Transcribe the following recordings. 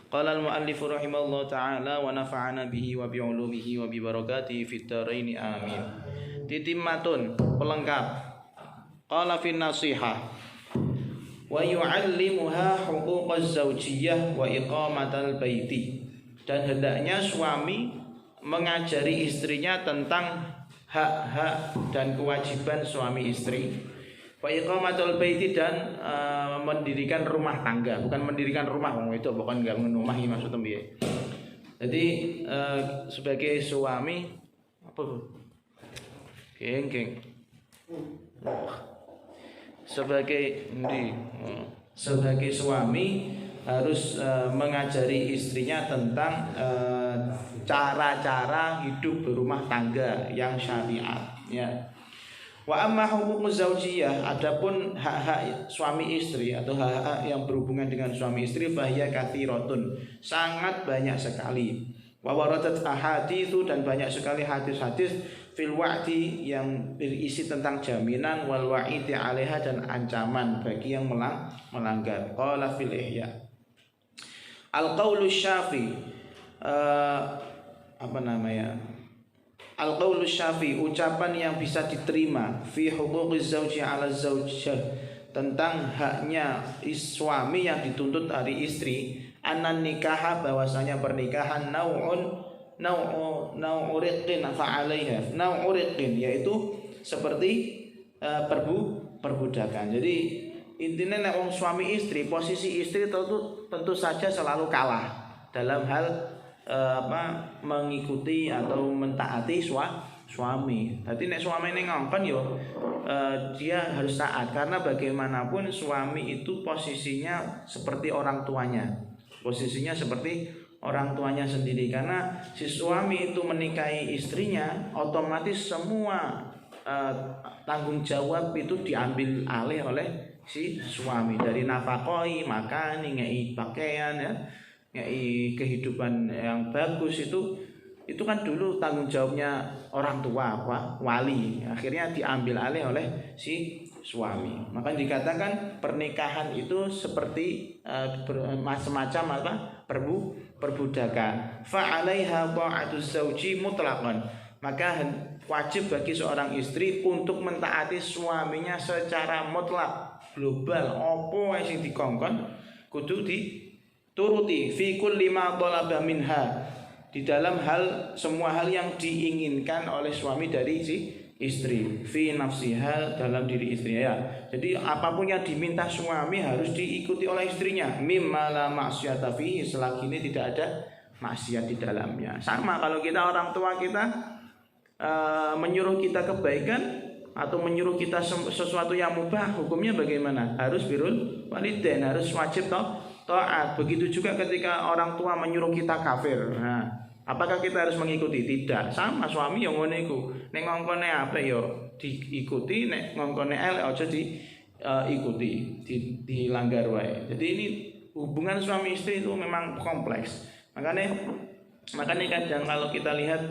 Qala al-muallif rahimahullah ta'ala wa nafa'ana bihi wa bi'ulumihi wa bi barakatihi fid dharain amin. Titimmatun pelengkap. Qala fin nasihah wa yu'allimuha huquqaz zawjiyah wa iqamatal baiti. Dan hendaknya suami mengajari istrinya tentang hak-hak dan kewajiban suami istri. Wa iqamatul baiti dan mendirikan rumah tangga, bukan mendirikan rumah itu bukan enggak menumahi maksudnya piye. Jadi sebagai suami apa Bu? Geng. Sebagai suami harus mengajari istrinya tentang cara-cara hidup berumah tangga yang syariat ya. Wa amma huququz zaujiyah, adapun hak-hak suami istri atau hak-hak yang berhubungan dengan suami istri fahiya katsiratun, sangat banyak sekali. Wa waradat ahaditsu, dan banyak sekali hadis-hadis fil wa'di yang berisi tentang jaminan wal wa'idi 'alaiha, dan ancaman bagi yang melanggar. Qala fil ihya al-qaulu syafi Al-qaulu syafi, ucapan yang bisa diterima fi huquqiz zauji 'ala zaujah, tentang haknya suami yang dituntut dari istri, anan nikah, bahwasanya pernikahan nau'uriqin fa'alaiha, nau'uriqin yaitu seperti perbudakan. Jadi intinya nek wong suami istri, posisi istri tentu saja selalu kalah dalam hal mengikuti atau mentaati suami. Jadi nek suami ini ngongkon yo dia harus taat, karena bagaimanapun suami itu posisinya seperti orang tuanya. Posisinya seperti orang tuanya sendiri, karena si suami itu menikahi istrinya, otomatis semua tanggung jawab itu diambil alih oleh si suami, dari nafkahi, makan, ngei pakaian ya, ngei kehidupan yang bagus, itu kan dulu tanggung jawabnya orang tua, wali, akhirnya diambil alih oleh si suami. Maka dikatakan pernikahan itu seperti semacam perbudakan. Fa'alaiha ta'atuz zauji mutlaqan, maka wajib bagi seorang istri untuk mentaati suaminya secara mutlak, global. Apa sing dikongkon kudu dituruti fi kulli ma talaba minha, di dalam semua hal yang diinginkan oleh suami dari si istri, fi nafsiha, dalam diri istrinya ya. Jadi apapun yang diminta suami harus diikuti oleh istrinya, mimma la ma'siyata fihi, selagi ini tidak ada maksiat di dalamnya. Sama kalau kita, orang tua kita menyuruh kita kebaikan atau menyuruh kita sesuatu yang mubah, hukumnya bagaimana? Harus birrul walidain, harus wajib taat. Begitu juga ketika orang tua menyuruh kita kafir. Nah, apakah kita harus mengikuti? Tidak. Sama suami yang ngono iku. Nek ngongkone apik yo diikuti, nek ngongkone elek aja diikuti, dilanggar wae. Jadi ini hubungan suami istri itu memang kompleks. Makanya kadang kalau kita lihat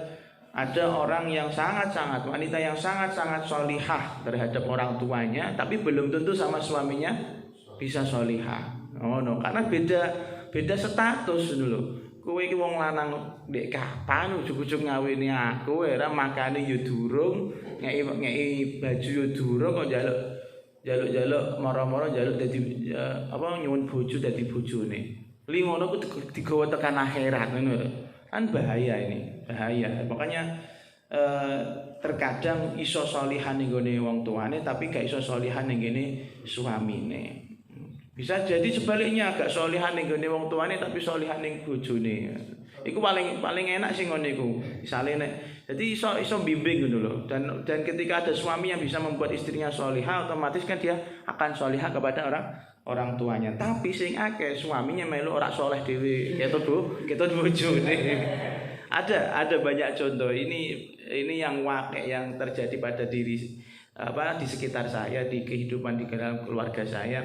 ada orang yang wanita yang sangat solihah terhadap orang tuanya, tapi belum tentu sama suaminya bisa solihah. Oh no, karena beda status dulu. Kowe iki wong lanang ndek kapan ujug-ujug ngawini aku, ora makane yo durung, ngeki baju yo durung, kok njaluk moro-moro njaluk dadi nyuwun bojo dadi bojone. Li ngono ku digawa tekan akhirat ngono. Kan bahaya ini, bahaya. Makanya terkadang iso solihan ning gone wong tuane tapi gak iso solihan ning gone suamine. Bisa jadi sebaliknya, agak solihan ning gone wong tuane tapi solihan ning bojone. Iku paling enak sih ngono iku. Misale nek jadi iso bimbing ngono lho. Dan ketika ada suami yang bisa membuat istrinya solihah, otomatis kan dia akan solihah kepada orang tuanya. Tapi sing akeh suaminya melu ora soleh dhewe. Kita bojone. Ada banyak contoh. Ini yang wakil yang terjadi pada di sekitar saya, di kehidupan di dalam keluarga saya.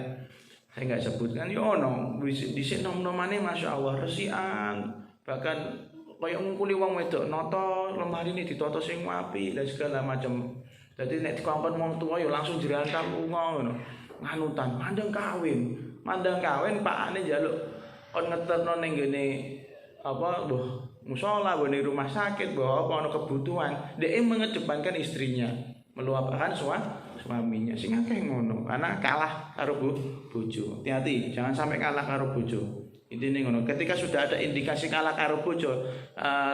Saya enggak sebutkan yo ono. Di sini nom-nomane masyaallah resikan. Bahkan kaya ngungkuli wong wedok nata lemari ini ditoto sing apik dan segala macam. Jadi nek dikongkon wong tuwa yo langsung jerantal lunga ngono. Nganutan mandang kawin pakane njaluk kon ngeterno ning gene apa mbah musala, mbah ning rumah sakit, mbah apa ana kebutuhan, dhek mengedepankan istrinya, meluapkan suaminya. Sing akeh ngono, karena kalah karo bojo. Hati-hati, jangan sampai kalah karo bojo. Intine ngono. Ketika sudah ada indikasi kalah karo bojo,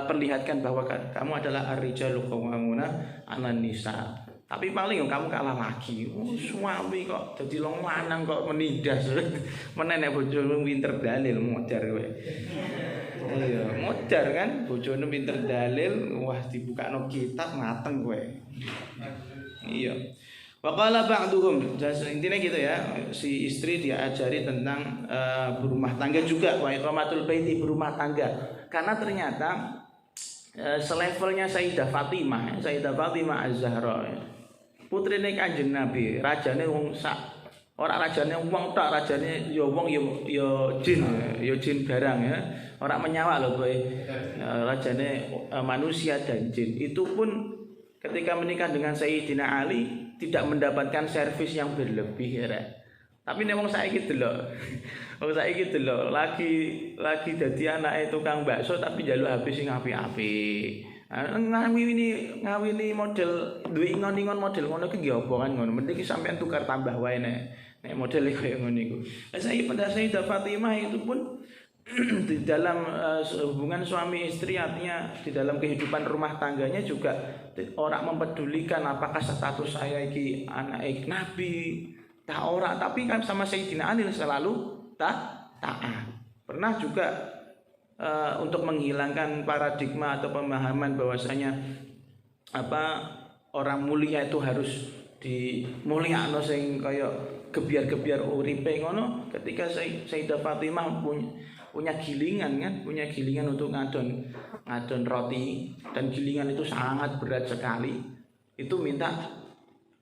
perlihatkan bahwa kamu adalah ar-rijalu qawwamuna 'alan nisa. Tapi paling kamu kalah lagi. Suami kok dadi long lanang kok menindas. Menenek bojomu pinter dalil modar kowe. Iya, modar kan bojone pinter dalil, wah dibukakno kitab mateng kowe. Iya. Waqala ba'duhum, intinya gitu ya, si istri diajari tentang berumah tangga juga, wa iqamatul baiti, berumah tangga. Karena ternyata selevelnya Sayyidah Fatimah Az-Zahra, putrine Kanjeng Nabi, rajane wong sak, ora rajane wong tok, rajane ya wong ya jin barang ya. Ora menyawa lho kowe. Rajane manusia dan jin. Itu pun ketika menikah dengan Sayyidina Ali tidak mendapatkan servis yang berlebih ya. Tapi nek wong saiki delok. Wong saiki delok lagi dadi anake tukang bakso tapi njaluk HP sing apik-apik. Ngawini model duwe ingon-ingon model ngono ki nggih apa kan ngono. Mending sampean tukar tambah wae nek model kaya ngono iku. Saiki pada Sayyidah Fatimah itu pun di dalam hubungan suami istri, artinya di dalam kehidupan rumah tangganya juga orang mempedulikan apakah status saya iki anak nabi tak ora, tapi kan sama Sayyidina Ali selalu taat. Pernah juga untuk menghilangkan paradigma atau pemahaman bahwasanya orang mulia itu harus dimulyakno sing kaya gebiar-gebiar uripe ngono. Ketika Sayyidah Fatimah punya gilingan untuk ngadon roti, dan gilingan itu sangat berat sekali. Itu minta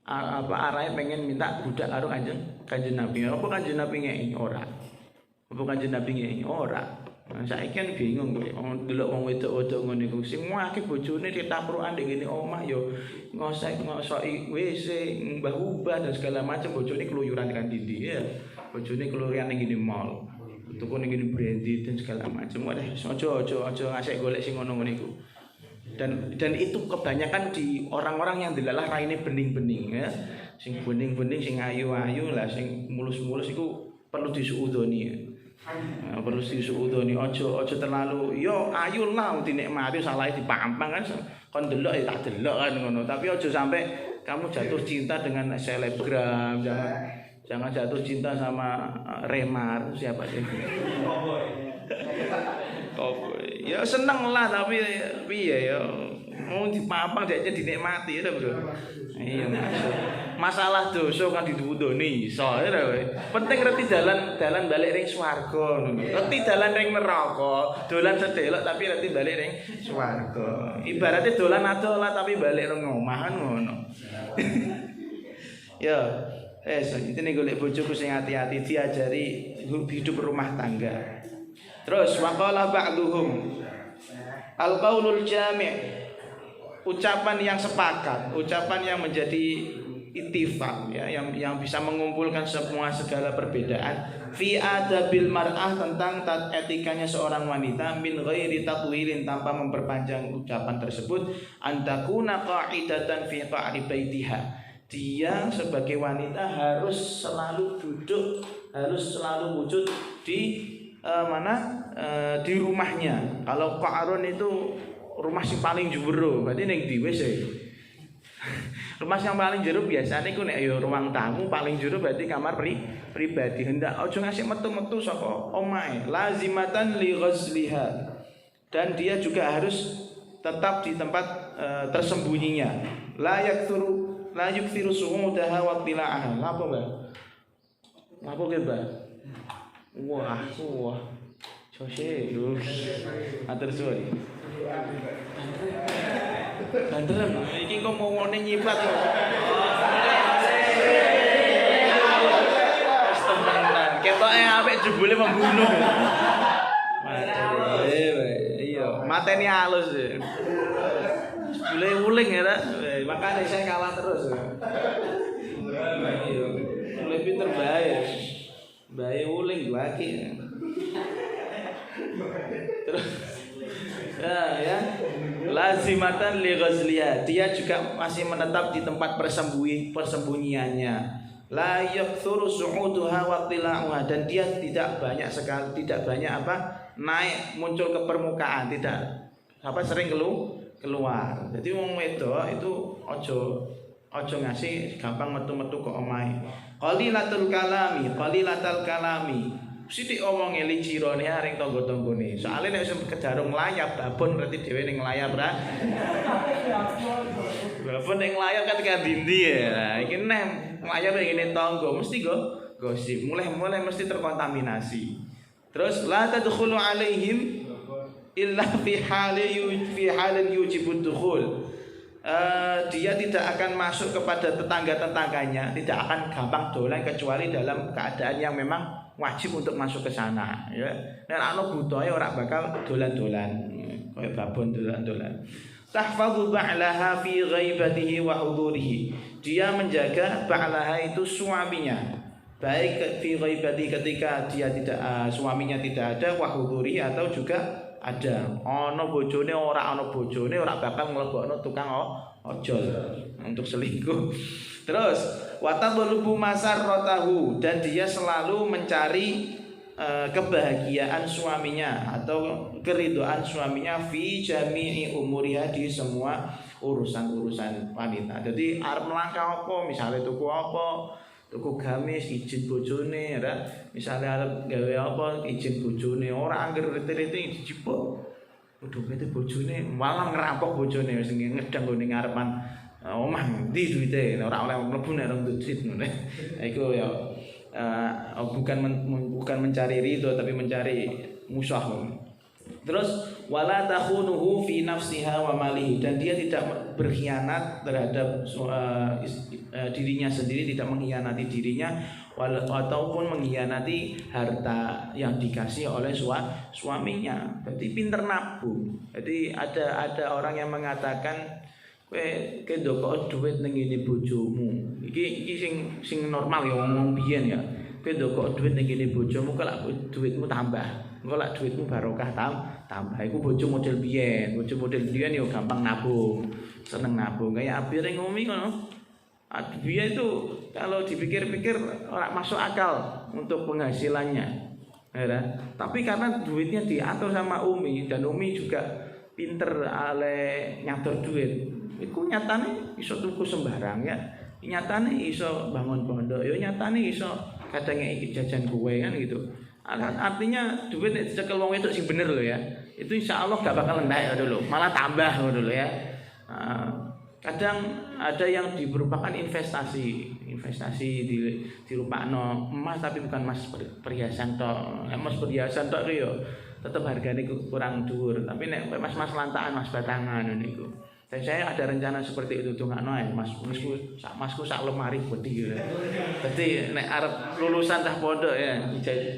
arahnya pengen minta budak karo Kanjeng Nabi. Apa Kanjeng Nabi ngeki ora? Apa Kanjeng Nabi ngeki ora? Saiki kan bingung kowe. Delok wong wedok-wedok ngene iku sing akeh bojone ditaprukan ning ngene omah ya ngosoki WC, mbah-ubah dan segala macam, bojone keluyuran kan dindi ya. Bojone keluyuran ning ngene mall. Tuku ning ngene branded dan segala macam. Wadah aja ngasih golek sing ngono-ngono iku. Dan itu kebanyakan di orang-orang yang dilalah raine bening-bening ya. Sing bening-bening, sing ayu-ayu lah, sing mulus-mulus iku perlu disuudoni ya. Perlu disuudoni, aja terlalu yo ayu lah dinikmati, salah dipampang kan kon delok ya tak delok kan ngono. Tapi aja sampai kamu jatuh cinta dengan selebgram, jangan jatuh cinta sama Remar, siapa sih? Ya seneng lah, tapi piye ya mau dipapang dia dinikmati ya bro. Iya masalah dosa kan dituntuni iso ya kowe. Penting ngerti dalan balik ring swarga. Ngerti dalan ring neraka, dolan sedelok tapi ngerti balik ring swarga. Ibaratnya dolan adolah tapi balik ring omah kan ngono. Ya, intine golek bojoku sing hati-hati, diajari hidup rumah tangga. Terus waqala ba'duhum al-qaulul jami', ucapan yang sepakat, ucapan yang menjadi ittifaq ya, yang bisa mengumpulkan segala perbedaan fi adabil mar'ah, tentang etikanya seorang wanita, min ghairi tatwilin, tanpa memperpanjang ucapan tersebut, antakuna qa'idatan fi qa'ri baitiha. Dia sebagai wanita harus selalu duduk, harus selalu wujud di di rumahnya. Kalau qa'run itu rumah sing paling jero, berarti ning ndi wis. Rumah yang paling jero biasanya iku nek ya ruang tamu, paling jero berarti kamar pribadi. Hendak aja ngasih metu-metu saka omahe, lazimatan li ghazliha. Dan dia juga harus tetap di tempat tersembunyinya. La yukthiru su'udaha wa tila'aha. Apa, Mbak? Apa ke, Mbak? Wah. Sose. Atur suwun. Banteran, iki kok mau ngene nyiprat kok. Temenan, ketoke apik jebule membunuh. Iya, mateni halus. Jebule wuling ya ta. Makane saya kalah terus. Iya. Lebih pinter bae. Bae wuling lagi. Terus ya, lazimatan li ghazliha, dia juga masih menetap di tempat persembunyiannya. La yakthuru su'uduha wa tila'uha, dan dia tidak banyak naik muncul ke permukaan, tidak sering keluar. Jadi wong wedok itu ojo ngasih gampang metu-metu ke omahe. Qalilatul kalami. Sithik omonge li jirone aring tangga-tanggane. Soale nek wis kedarung layap babon berarti dhewe ning layap ra. Babon ning layap ketika dindi ya. Iki nek layap ngene tangga mesti gosip. Mulai mesti terkontaminasi. Terus la tadkhulu alaihim illa fi halin yujibud dukhul. Dia tidak akan masuk kepada tetangga-tetangganya, tidak akan gampang dolan kecuali dalam keadaan yang memang wajib untuk masuk ke sana, ya. Nek ana butuhe ora bakal dolan-dolan, koyo babon dolan-dolan. Tahfadhu ba'laha fi ghaibatihi wa hudurihi. Dia menjaga ba'laha itu suaminya. Baik fi ghaibati ketika dia tidak suaminya tidak ada, wa hudurihi atau juga ada. Ana bojone ora bakal mlebokno tukang ojol untuk selingkuh. Terus watadlubu masarratahu, dan dia selalu mencari kebahagiaan suaminya atau keridhaan suaminya fi jami'i umuriha, di semua urusan wanita. Jadi arep melangkah apa, misalnya tuku apa, tuku gamis izin bojone, ya. Misalnya arep gawe apa izin bojone, ora angger rete-rete dijipuk. Dompete bojone malah ngerampok bojone wis ngedang ngene ngarepan omah ndi duwite ora oleh mlebu nek ora duit ngene. Iku ya bukan mencari ridho tapi mencari musuh. Terus wala takhunuhu fi nafsiha wa malihi, dan dia tidak berkhianat terhadap dirinya sendiri, tidak mengkhianati dirinya ataupun mengkhianati harta yang dikasih oleh suaminya. Jadi pinter nabung. Jadi ada orang yang mengatakan kowe ndokok duit ning ngene bojomu. Iki sing normal ya ngomong biyen ya. Kowe ndokok duit ning ngene bojomu kok lak duitmu tambah. Engko lak duitmu barokah tambah. Iku bojo model biyen. Bojo model biyen yo gampang nabung. Seneng nabung. Kayak abire ngomong ngono. Dia itu kalau dipikir-pikir orang masuk akal untuk penghasilannya, ya. Tapi karena duitnya diatur sama Umi, dan Umi juga pinter ale nyatur duit, itu nyatane iso tuku sembarang ya, nyatane iso bangun pondok, ya nyatane iso kadang ngeki jajan kue kan gitu. Artinya duit nek dicekel wong wedok sing bener loh ya, itu insya Allah gak bakal endah dulu, malah tambah dulu ya. Kadang ada yang berupakan investasi dirupakno emas, tapi bukan emas perhiasan tok. Emas perhiasan tok yo tetap harganya kurang dhuwur, tapi nek mas lantaan, mas batangan niku. Dan saya ada rencana seperti itu dongakno ae masku sak lemari gede gitu. Dadi nek arep lulusan cah pondok ya,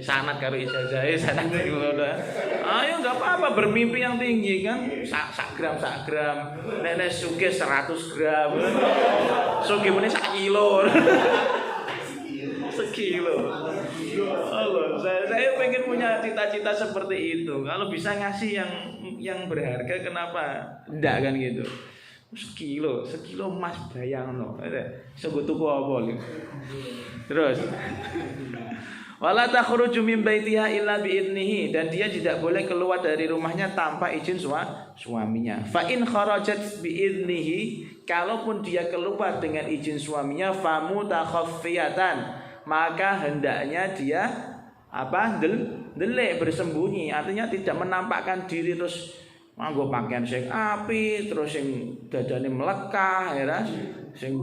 sanad karo ijazah sanad pondok. Ayo enggak apa-apa, bermimpi yang tinggi kan, sak gram. Nek sugih 100 gram. Sugih meneh sak kilo. Sekilo. Allah, saya pengen punya cita-cita seperti itu. Kalau bisa ngasih yang berharga, kenapa enggak kan gitu? Sekilo emas bayangno. Sego tuku apa lho. Terus wala takhruju min baitiha illa biidnihi, dan dia tidak boleh keluar dari rumahnya tanpa izin suaminya. Fa in kharajat biidnihi, kalaupun dia keluar dengan izin suaminya, famutakhaffiyatan, maka hendaknya dia delik bersembunyi, artinya tidak menampakkan diri terus nganggo pakaian sing apik, terus sing dadane melekah ya, sing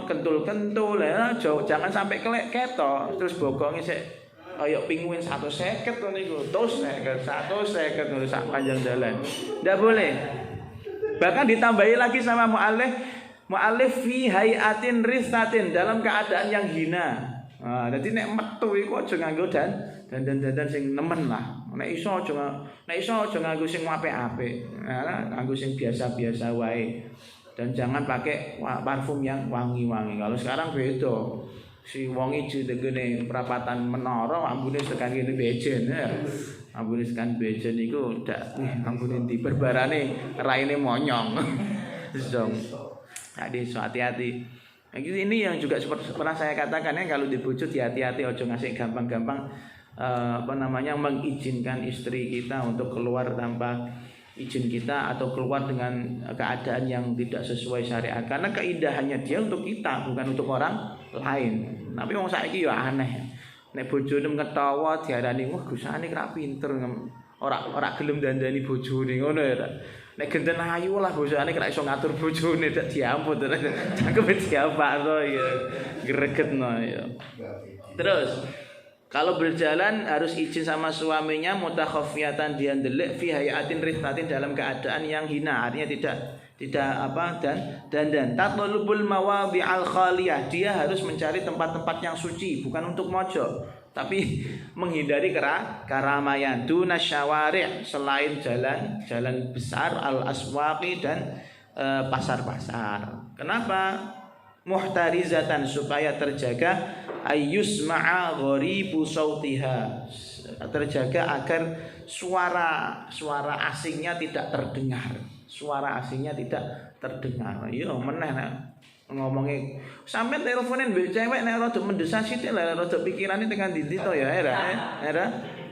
kentul-kentul ya, jangan sampai ketok terus bokonge sik kaya pinguin 150 ngono niku, terus 150 terus sak panjang jalan. Ndak boleh. Bahkan ditambahi lagi sama mu'allif fi hayatin risatin, dalam keadaan yang hina. Nah, jadi nek metu iku aja nganggo dandan sing nemen lah. Nek iso aja nganggo sing apik-apik. Nah, nganggo sing biasa-biasa wae. Dan jangan pakai parfum yang wangi-wangi. Kalau sekarang beda. Si wong iki degene perapatan menara ambune tekan kene bejen ya. Ambune sekan bejen niku ndak ambune ndi perbarane raine monyong. Zong. Jadi hati-hati. Ini yang juga pernah saya katakan ya, kalau di bojo hati-hati, ojo ngasih gampang-gampang mengizinkan istri kita untuk keluar tanpa izin kita atau keluar dengan keadaan yang tidak sesuai syariat. Karena keindahannya dia untuk kita, bukan untuk orang lain. Tapi wong saiki ya aneh. Nek bojone ngetawa diarani wah gusane kira pinter, ora gelem dandani bojone ngono ya. Nek genten ayu lah bojone kira iso ngatur bojone dak diampun. Cangkeme diapakno ya gregetno ya. Terus kalau berjalan harus izin sama suaminya mutakhafiyatan dia ndelik fi hayatin rifnatin dalam keadaan yang hina, artinya tidak dan tatlubul mawadhi'al khaliyah, dia harus mencari tempat-tempat yang suci, bukan untuk mojok tapi menghindari keramaian dunasyawari' selain jalan besar al aswaqi dan pasar-pasar. Kenapa? Muhtarizatan supaya terjaga ayyusma'a gharibu sautiha, terjaga agar suara asingnya tidak terdengar. Suara asingnya tidak terdengar. Iya meneh nek ngomongnya sampai teleponin mbek cewek nek rada mendesak sithik lah rada pikirane tekan ndi to ya era.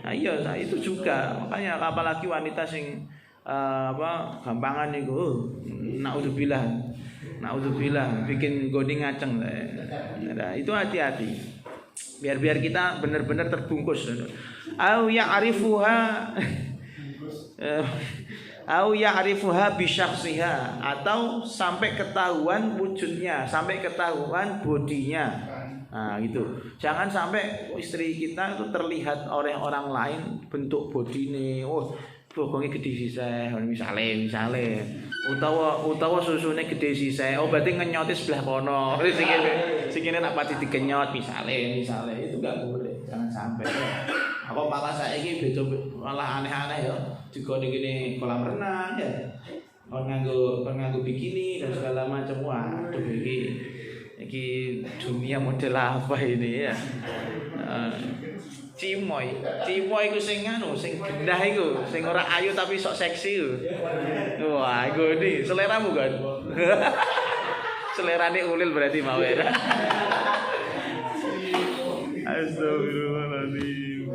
Nah iya itu juga. Makanya apalagi wanita sing gampangan niku naudzubillah bikin goni ngaceng. Nah, itu hati-hati. Biar kita benar-benar terbungkus. Au ya'rifuha bi syakhsiha, atau sampai ketahuan wujudnya, sampai ketahuan bodinya. Nah, gitu. Jangan sampai istri kita itu terlihat oleh orang lain bentuk bodine. Oh, bokongnya gede sisih, misale. Utawa susune gede sisih. Oh, berarti ngenyoti sebelah kono. Sikile nak pati dikenyot misale. Itu enggak boleh. Jangan sampai. Apa malah saiki beda malah aneh-aneh ya. Digone gini kolam renang ya. Kon nganggo bikini dan segala macam. Waduh iki dunia model apa ini ya. Cimoy iku sing gendah iku, sing ora ayu tapi sok seksi iku. Wah, iku iki seleramu kan. Selerane ulil berarti mau ya. Astagfirullahaladzim.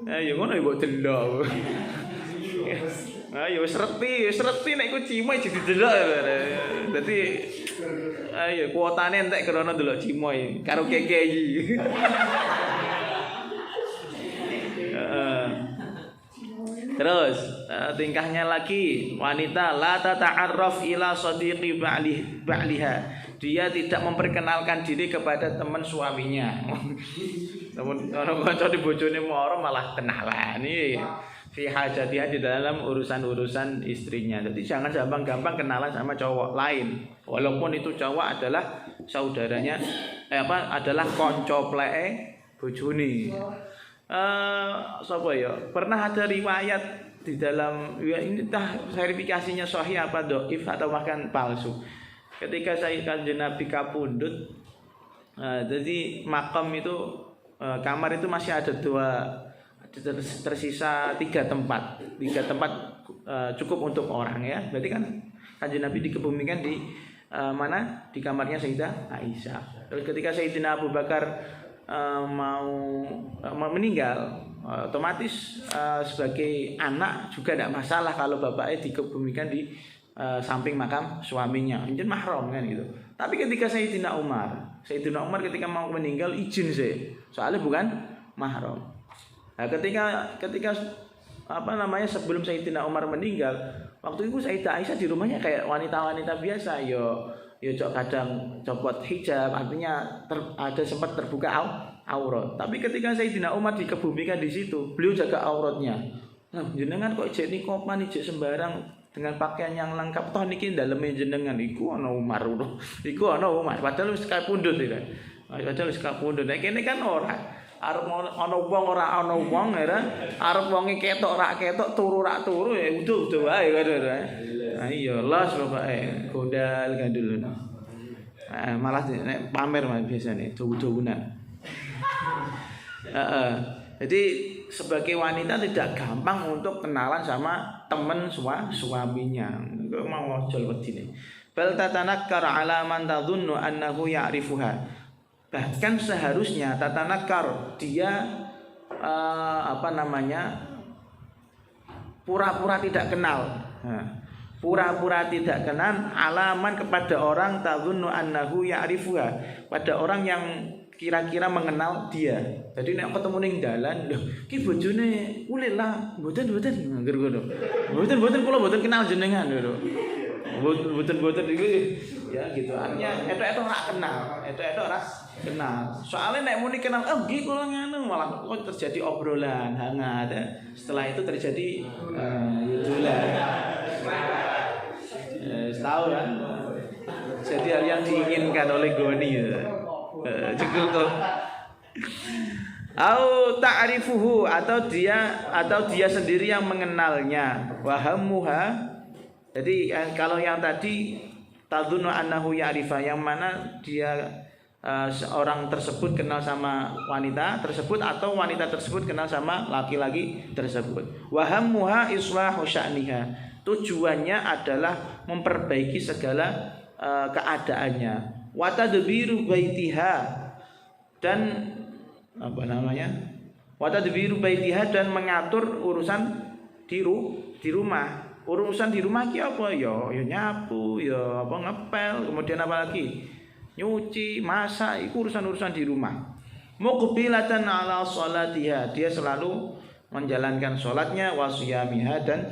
Ayo ngono mbok delok. Ayo sreti nek iku cimoy jadi delok. Dadi ayo kuotane entek krana delok cimoy karo keke iki. Terus tingkahnya lagi, wanita la tata'arraf ila sadiqi ba'liha. Dia tidak memperkenalkan diri kepada teman suaminya. Namun kalau kanca di bojone moro malah kenalan iki. Fi hajatiha di dalam urusan-urusan istrinya. Jadi jangan gampang-gampang kenalan sama cowok lain. Walaupun itu cowok adalah saudaranya adalah konco pleke bojone. Sapa ya? Pernah ada riwayat di dalam ya ini verifikasinya sahih apa dhaif atau bahkan palsu. Ketika Kanjeng Nabi kapundhut, jadi makam itu kamar itu masih ada tersisa 3 tempat. 3 tempat cukup untuk orang ya. Berarti kan Kanjeng Nabi dikebumikan di mana? Di kamarnya Sayyidah Aisyah. Terus ketika Sayyidina Abu Bakar mau meninggal, otomatis sebagai anak juga tidak masalah kalau bapaknya dikebumikan di samping makam suaminya, izin mahram kan gitu. Tapi ketika Sayyidina Umar ketika mau meninggal izin sih, soalnya bukan mahram. Nah, ketika sebelum Sayyidina Umar meninggal, waktu itu Sayyidah Aisyah di rumahnya kayak wanita-wanita biasa, yo kadang copot hijab, artinya ada sempat terbuka aurat. Tapi ketika Sayyidina Umar dikebumikan di situ, beliau jaga auratnya. Nah, jenengan kok jek nikopan jek sembarang dengan pakaian yang lengkap, toh niki daleme jenengan iku ana Umar. Padahal wis kapundhut iki. Padahal wis kapundhut. Nek kene kan ora. Arep ana wong ora ana wong ya. Arep wonge ketok ora ketok, turu ora turu ya udah wae kan. Nah iya las pokoke gondal gandul. Malah nek pamer mah biasane dawu-dawunan. Jadi sebagai wanita tidak gampang untuk kenalan sama teman suaminya. Kok mau ojol wedine. Bal tatanakkar ala man tadhunnu annahu ya'rifuha. Bahkan seharusnya tatanakkar dia pura-pura tidak kenal. Pura-pura tidak kenal alaman kepada orang tadhunnu annahu ya'rifuha, pada orang yang kira-kira mengenal dia. Jadi nek ketemu ning dalan, lho, ki bojone ulil lah, mboten ngger ngono. Mboten kula mboten kenal jenengan lho. Mboten iku ya gitu. Artinya etok-etok ora kenal. Soalnya nek muni kenal, oh nggih kula nganu, malah kok terjadi obrolan hangat. Setelah itu terjadi yudulan. Tahu kan? Jadi hal yang diinginkan oleh Goni cukup. Au ta'rifuhu, atau dia sendiri yang mengenalnya. Wahamuha. Jadi kalau yang tadi tadhunnu annahu ya'rifa, yang mana dia seorang tersebut kenal sama wanita tersebut atau wanita tersebut kenal sama laki-laki tersebut. Wahamuha islahu sya'niha. Tujuannya adalah memperbaiki segala keadaannya. Wa tadbiru baitiha, dan wa tadbiru baitiha, dan mengatur urusan di rumah. Urusan di rumah ki apa ya nyapu, ya apa ngepel, kemudian apa lagi? Nyuci, masak, itu urusan-urusan di rumah. Muqbilatan ala sholatiha, dia selalu menjalankan sholatnya, wasiyamiha, dan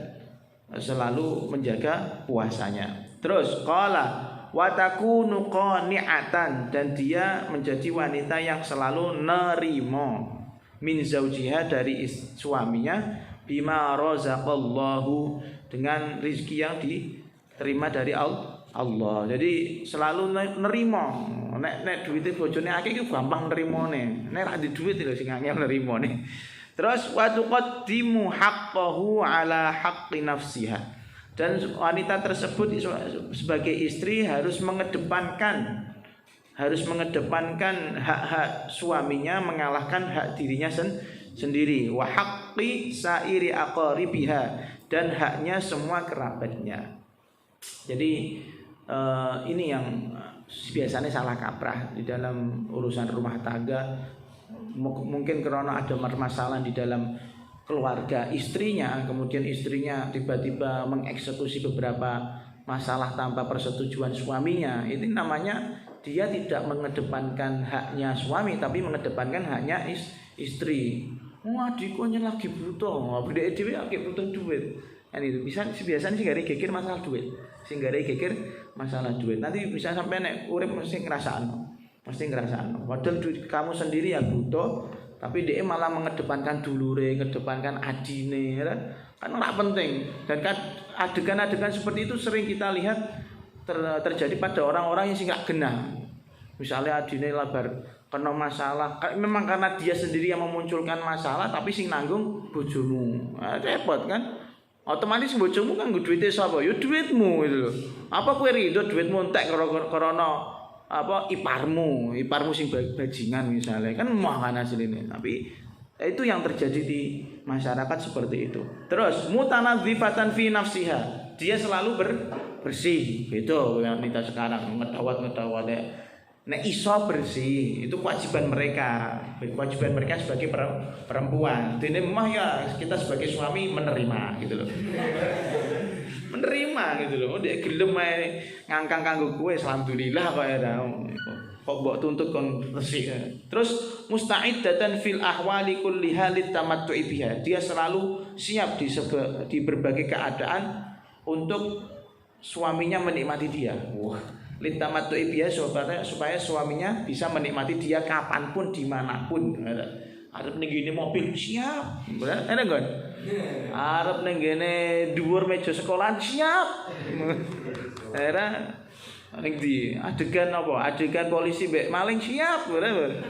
selalu menjaga puasanya. Terus qala wa takunu qani'atan, dan dia menjadi wanita yang selalu nerimo min zaujiha, dari suaminya, bima razaqallahu, dengan rezeki yang diterima dari Allah. Jadi selalu nerimo. Nek duwite bojone akeh iku gampang nerimone. Nek ra di duwit lho sing angel nerimone. Terus wa tuqaddimu haqqahu ala haqqi nafsiha, dan wanita tersebut sebagai istri harus mengedepankan hak-hak suaminya, mengalahkan hak dirinya sendiri. Wa haqqi sairi aqaribiha, dan haknya semua kerabatnya. Jadi ini yang biasanya salah kaprah di dalam urusan rumah tangga. Mungkin karena ada masalah di dalam keluarga istrinya, kemudian istrinya tiba-tiba mengeksekusi beberapa masalah tanpa persetujuan suaminya. Ini namanya dia tidak mengedepankan haknya suami, tapi mengedepankan haknya istri. Adikku lagi butuh, bedek dhewe lagi butuh duit. Kan itu bisa biasanya sih gak geger masalah duit. Sing gak geger masalah duit. Nanti bisa sampai nek urip mesti ngrasakno. Padahal kamu sendiri yang butuh, tapi dia malah mengedepankan dulure, mengedepankan adine, kan ora penting. Dan adegan-adegan seperti itu sering kita lihat terjadi pada orang-orang yang sing gak genah. Misalnya adine labar kena masalah, memang karena dia sendiri yang memunculkan masalah, tapi sing nanggung bojomu. Repot kan? Otomatis bojomu kan nggo duwite sapa? Ya duitmu gitu loh. Apa kowe rido duitmu entek krana iparmu sing bajingan misalnya, kan mau kan hasilnya. Tapi itu yang terjadi di masyarakat seperti itu. Terus mutanadzifatan fi nafsiha, dia selalu bersih. Itu wanita sekarang ngedawat nek iso bersih, itu kewajiban mereka sebagai perempuan. Dene mah ya kita sebagai suami menerima gitu loh. Menerima gitu loh. Dia gelem ae ngangkang kanggo kowe, alhamdulillah kok ya. Kok mbok tuntut kon resik. Terus musta'iddatan fil ahwali kulliha litamattu'i biha. Dia selalu siap di berbagai keadaan untuk suaminya menikmati dia. Wah, litamattu'i biha supaya suaminya bisa menikmati dia kapanpun dimanapun. Arep ning ngene mobil siap. Bener kan? Arep ning ngene dhuwur meja sekolahan siap. Era ning ndi adegan apa? Adegan polisi mbek maling siap, bener.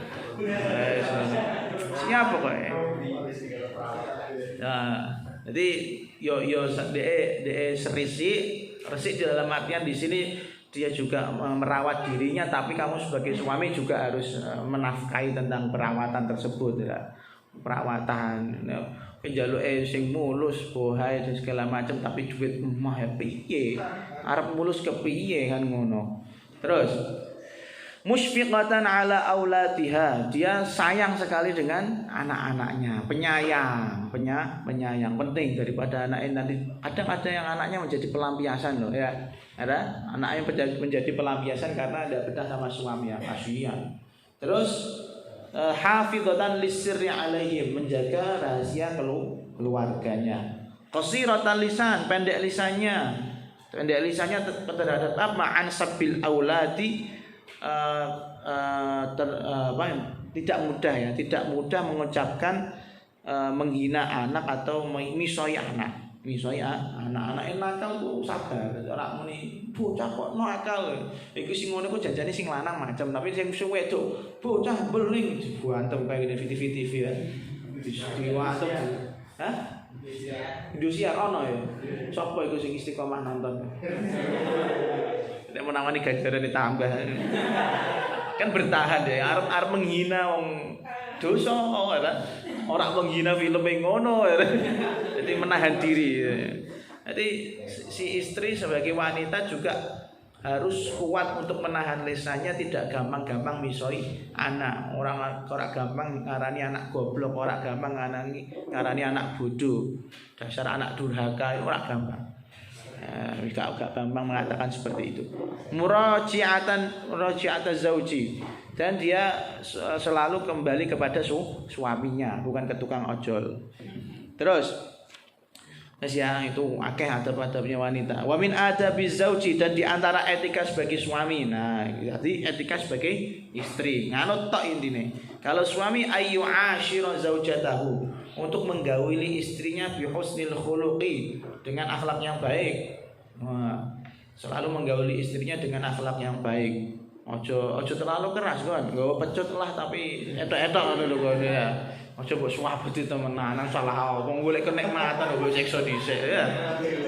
Siap pokoke. Nah, jadi yo resik di dalam artian di sini dia juga merawat dirinya, tapi kamu sebagai suami juga harus menafkahi tentang perawatan tersebut ya. perawatan. Penjaluke sing mulus bohai dan segala macam tapi duit emah ya piye? Arep mulus kepiye kan ngono. Terus musyfiqatan ala auladiha, dia sayang sekali dengan anak-anaknya, penyayang, penyayang penting daripada anaknya nanti. Kadang ada yang anaknya menjadi pelampiasan loh ya. Ada anaknya menjadi pelampiasan karena ada betah sama suami ya, kasihan. Terus hafidhatan lisirri alaihim, menjaga rahasia keluarganya. Qasiratan lisan, pendek lisannya. Pendek lisannya terhadap apa? Ansabil auladi, tidak mudah ya, tidak mudah mengucapkan menghina anak atau misoi anak. Misoi anak-anak nakal ku sabar. Ora muni bocah kok nakal. Iku sing ngono ku janjane sing lanang macam, tapi sing wedok bocah beling dibuantem kayak gini TV ya. Diwantem. Hah? Indosiar ono ya. Sopo iku sing istiqomah nonton? Nek menawani ganjaran ditambah. Kan bertahan ya, arep menghina wong dosa ora. Ora menghina film yang ngono. Jadi menahan diri. Jadi si istri sebagai wanita juga harus kuat untuk menahan lisannya, tidak gampang-gampang misoi anak. Orang gampang ngarani anak goblok, orang gampang ngarani anak bodoh. Dasar anak durhaka, orang gampang. Gak gampang mengatakan seperti itu. Muraji'atan zauji, dan dia selalu kembali kepada suaminya, bukan ke tukang ojol. Terus ya itu akeh adab-adabnya wanita. Wa min adabiz zauji, dan di antara etika sebagai suami. Nah, jadi etika sebagai istri. Nganut tok intine. Kalau suami ayu asyira zaujatahu, untuk menggauli istrinya bi husnil khuluqi, dengan akhlak yang baik. Nah, selalu menggauli istrinya dengan akhlak yang baik. Ojo terlalu keras kan. Nggawa pecut lah tapi etok-etok ngono lho kok ya. Ojo mbok suwabeti temenan salah wong golek kenikmatan mbok siksa dhisik ya.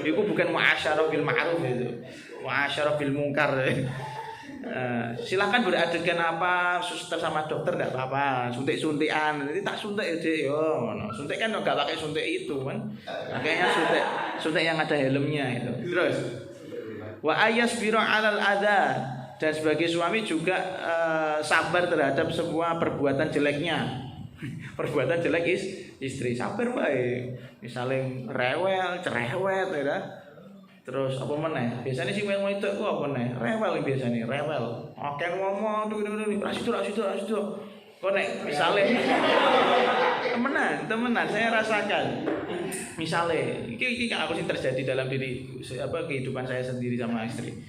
Iku bukan muasyarah bil ma'ruf itu. Muasyarah bil munkar. Silakan beradegan apa suster sama dokter enggak apa-apa, suntik-suntikan. Nanti tak suntik ya, Dik, yo. Suntik kan enggak pakai suntik itu kan. Kayaknya suntik yang ada helmnya itu. Terus wa ayasbiru 'alal adza, dan sebagai suami juga sabar terhadap semua perbuatan jeleknya. Perbuatan jelek istri, sabar wae. Misalnya rewel, cerewet ya. Terus apa meneh? Biasanya sih wong itu apa meneh? Rewel biasanya, rewel. Oke ngomong tuh rasidu. Kok nek misale temenan saya rasakan. Misale iki aku sih terjadi dalam diri kehidupan saya sendiri sama istri.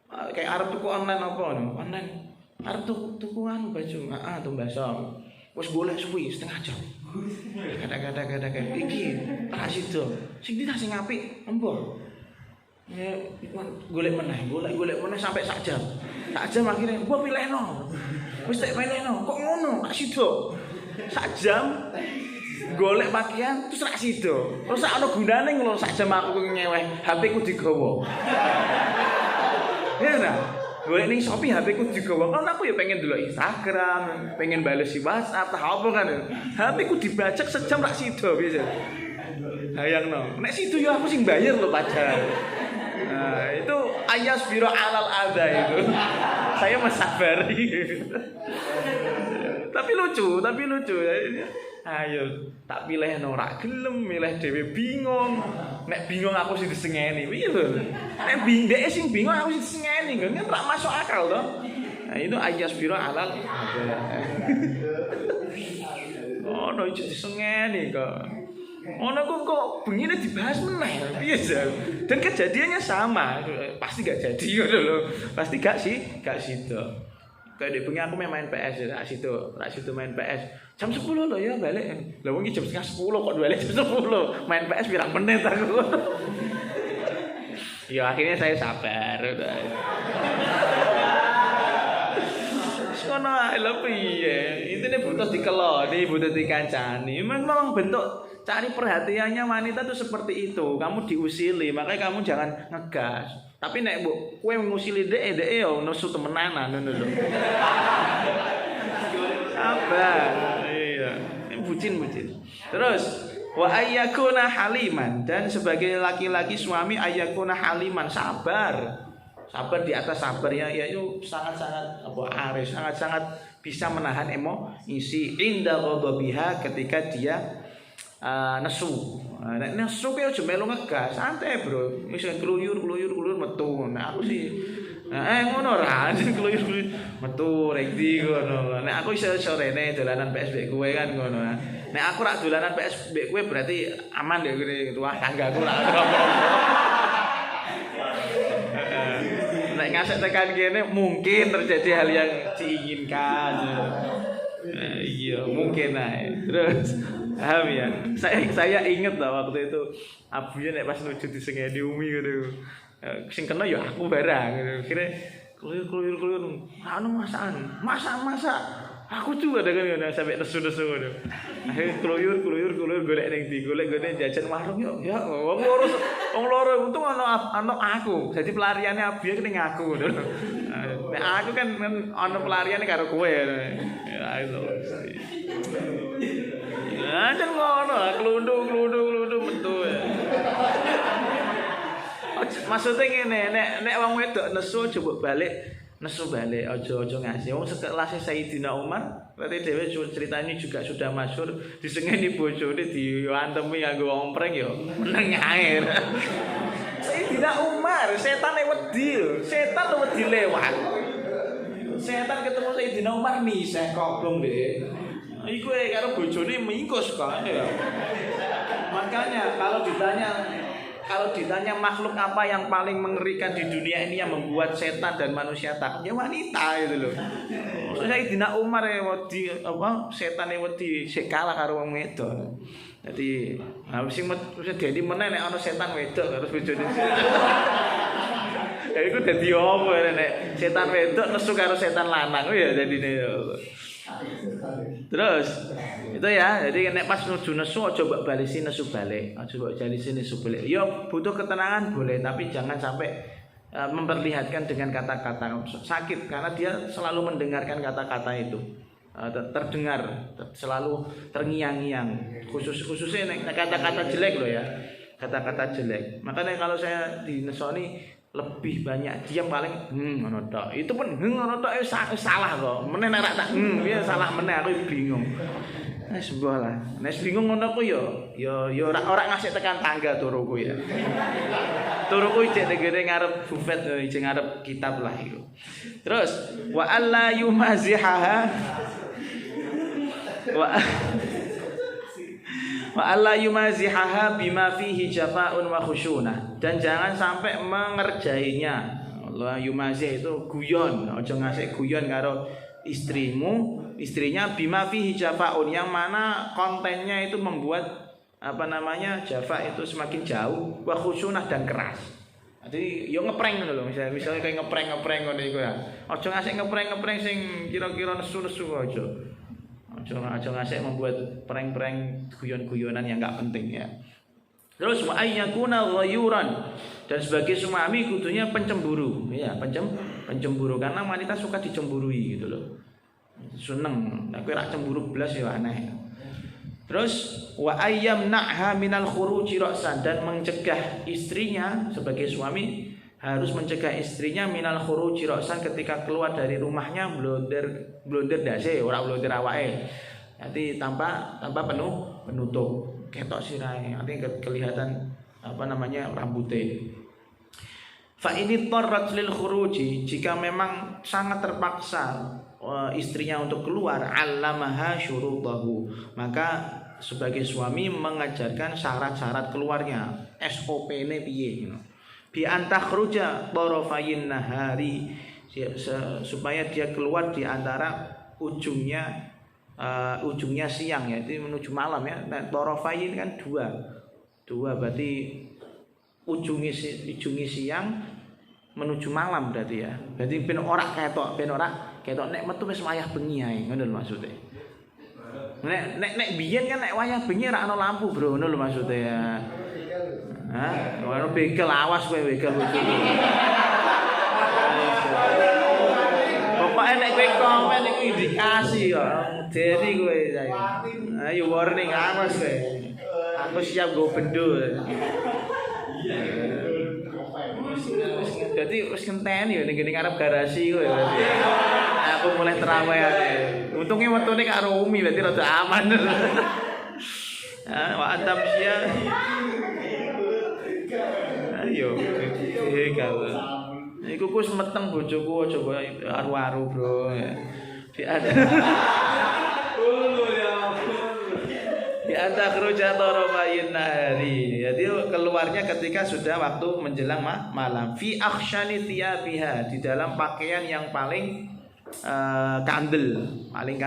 Kayak arep tuku online apa no? Online. Arep tuku anu baju, tumbasa. Wis golek suwi setengah jam. Kadang-kadang iki rasidu. Sing sing apik, embo. Ya, golek meneh sampai sak jam. Sak jam akhirnya gua pilihno. Wis tak pilihno. Kok ngono? Gak sido. Sak jam golek pakaian terus rak sido. Terus sak ono gunane ngono sak jam aku nyeweh, HP ku digawa. Ya ora? Golek ning Shopee HP ku digawa. Kan aku ya pengen delok Instagram, pengen bales di WhatsApp, tak apa kan. HP ku dibajak sejam rak sido biasa. Hayangno. Nek sido yo aku sing bayar lho padahal. Nah, itu ayas biro alal ada itu. Saya mensabari. Tapi lucu. Ayo, tak pilih norak gelem, milih dhewe bingung. Nek bingung aku sing disengeni. Piye lho? Nek dhek sing bingung aku sing disengeni, kan ora masuk akal to. Nah, itu ayas biro alal ada. Oh, no itu disengeni kok. Ono kok begini dibahas meneh piye jan. Dan kejadiannya sama, pasti gak jadi ngono lho. Pasti gak sido. Kayak di bengi aku main PS rak sido main PS. Jam 10 lho ya balik. Lah wong iki jam 9:30 kok balik jam 10. Main PS pirang menit aku. Ya akhirnya saya sabar. Sono ae lho piye. Intine butuh dikeloni, butuh dikancani. Memang bentuk cari perhatiannya wanita tuh seperti itu. Kamu diusili, makanya kamu jangan ngegas. Tapi nek mbok kowe ngusili dhek yo nusu temenanan ngono lho. Sabar. Iya. bucin. Terus wa ayyakuna haliman, dan sebagai laki-laki suami ayyakuna haliman, sabar di atas sabarnya, yaitu sangat-sangat arif, sangat-sangat bisa menahan emosi inda ghadabiha ketika dia nesu. Nek nesu ki aja melu ngegas, santai bro. Wis kluyur metu. Nah aku sih ngono ra, kluyur metu rek ndi ngono. Nek aku iso sorene dolanan PSB kowe kan ngono. Nek aku rak dolanan PSB kowe berarti aman ya kene tuah tanggaku rak apa-apa. Nek ngasih tekan kene mungkin terjadi hal yang diinginkan. Iya, mungkin ae. Terus paham ya? Saya inget lah waktu itu abunya nek pas nuju di Sengedi Umi gitu. Sing kena ya aku barang gitu. Kira kluyur. Anu masak. Aku juga ada kan sampai nesu gitu. Akhirnya kluyur golek ning ndi? Golek jajan warung yuk. Ya wong loro untung ana aku. Jadi pelariannya abuya ning aku gitu. Nek aku kan ana pelariane karo kowe. Ya itu. Jan ngono, klundung metu. Maksudnya ngene, nek wong wedok nesu coba balik, aja ngasih. Wong sekelas Sayyidina Umar, berarti dhewe ceritanya juga sudah masyhur, disengeni bojone diantemi nganggo ompreng ya meneng air. Sayyidina Umar, setan wedi lewat. Setan ketemu Sayyidina Umar misah kobong deh. Iku karo bojone mingkus kok ya. Makanya kalau ditanya makhluk apa yang paling mengerikan di dunia ini yang membuat setan dan manusia takut, ya wanita itu loh. Sayyidina Umar wedi setan wedi kalah karo wong wedok. Jadi sing mesti dadi meneh nek ana setan wedok harus bojone. Ya iku dadi opo nek setan wedok nesu karo setan lanang ya dadine. Terus itu ya, jadi nek pas nuju nesu aja mbok balesi nesu balik, aja mbok balesi nesu balik. Yo butuh ketenangan boleh, tapi jangan sampai memperlihatkan dengan kata-kata sakit, karena dia selalu mendengarkan kata-kata itu. Terdengar, selalu terngiang-ngiang. Khususnya kata-kata jelek loh ya, kata-kata jelek. Makanya kalau saya di nesoni lebih banyak diam paling ngono tok. Itu pun ngono tok salah kok. Meneh nek tak piye salah meneh aku bingung. Wis lah. Nek bingung ngono ku ya ora ngasih tekan tangga turuku ya. Turuku ijek negere ngarep bufet ijek ngarep kitab lah iku. Terus wa alla yumazihaha wa alla yumazihaha bima fihi jafa'un wa khusyunah, dan jangan sampai mengerjainya. Allah yumazih itu guyon, aja ngasih guyon karo istrinya bima fihi jafa'un, yang mana kontennya itu membuat jafa itu semakin jauh, wa khusyunah dan keras. Jadi yo ngeprank ngono lho, misalnya kayak ngeprank ngono iku ya. Aja ngasih ngeprank sing kira-kira nesu-nesu aja. Aja ngasih membuat prank-prank guyon-guyonan yang enggak penting ya. Terus wa ayyakuna ghayuran, dan sebagai suami kudunya pencemburu ya, pencemburu karena wanita suka dicemburui gitu loh. Seneng, nek kowe rak cemburu blas ya aneh. Terus wa ayyamna'ha minal khuruji ra'san, dan mencegah istrinya sebagai suami harus mencegah istrinya minal khuruji ra'san ketika keluar dari rumahnya blonder dase ora blonder awake. Nanti tanpa penutup. Ketok sirahe, nanti kelihatan rambutnya. Fa ini tarrat lil khuruji, jika memang sangat terpaksa istrinya untuk keluar, allamaha syurutahu, maka sebagai suami mengajarkan syarat-syarat keluarnya, SOP-ne piye gitu. Bi antakhruja tarafayin nahari, supaya dia keluar di antara ujungnya siang ya, itu menuju malam ya. Nah, tarafayin kan dua berarti ujungi siang menuju malam berarti ya. Berarti ben ora ketok nek metu wis wayah bengi ae, ngono lho maksude. Nek biyen kan nek wayah bengi ora ana lampu, Bro, ngono lho maksude ya. Hah, ono bekel, awas kowe bekel bojomu. Pokoke nek kowe komen iku indikasi kok. Deri kowe. Ayo warning awas kowe. Aku siap go bendo. Jadi wis ngenteni ya ning ngarep garasi kowe berarti. Aku mulai terawih ae. Untunge wetune karo Umi berarti rada aman. Wa antam sia. Ayo. Kau. Iku kus meteng bojoku aja aru-aru, Bro. Di antara keruja torofayin nahari. Jadi keluarnya ketika sudah waktu menjelang malam. Fi akhshani thiyabiha, di dalam pakaian yang paling kandel, paling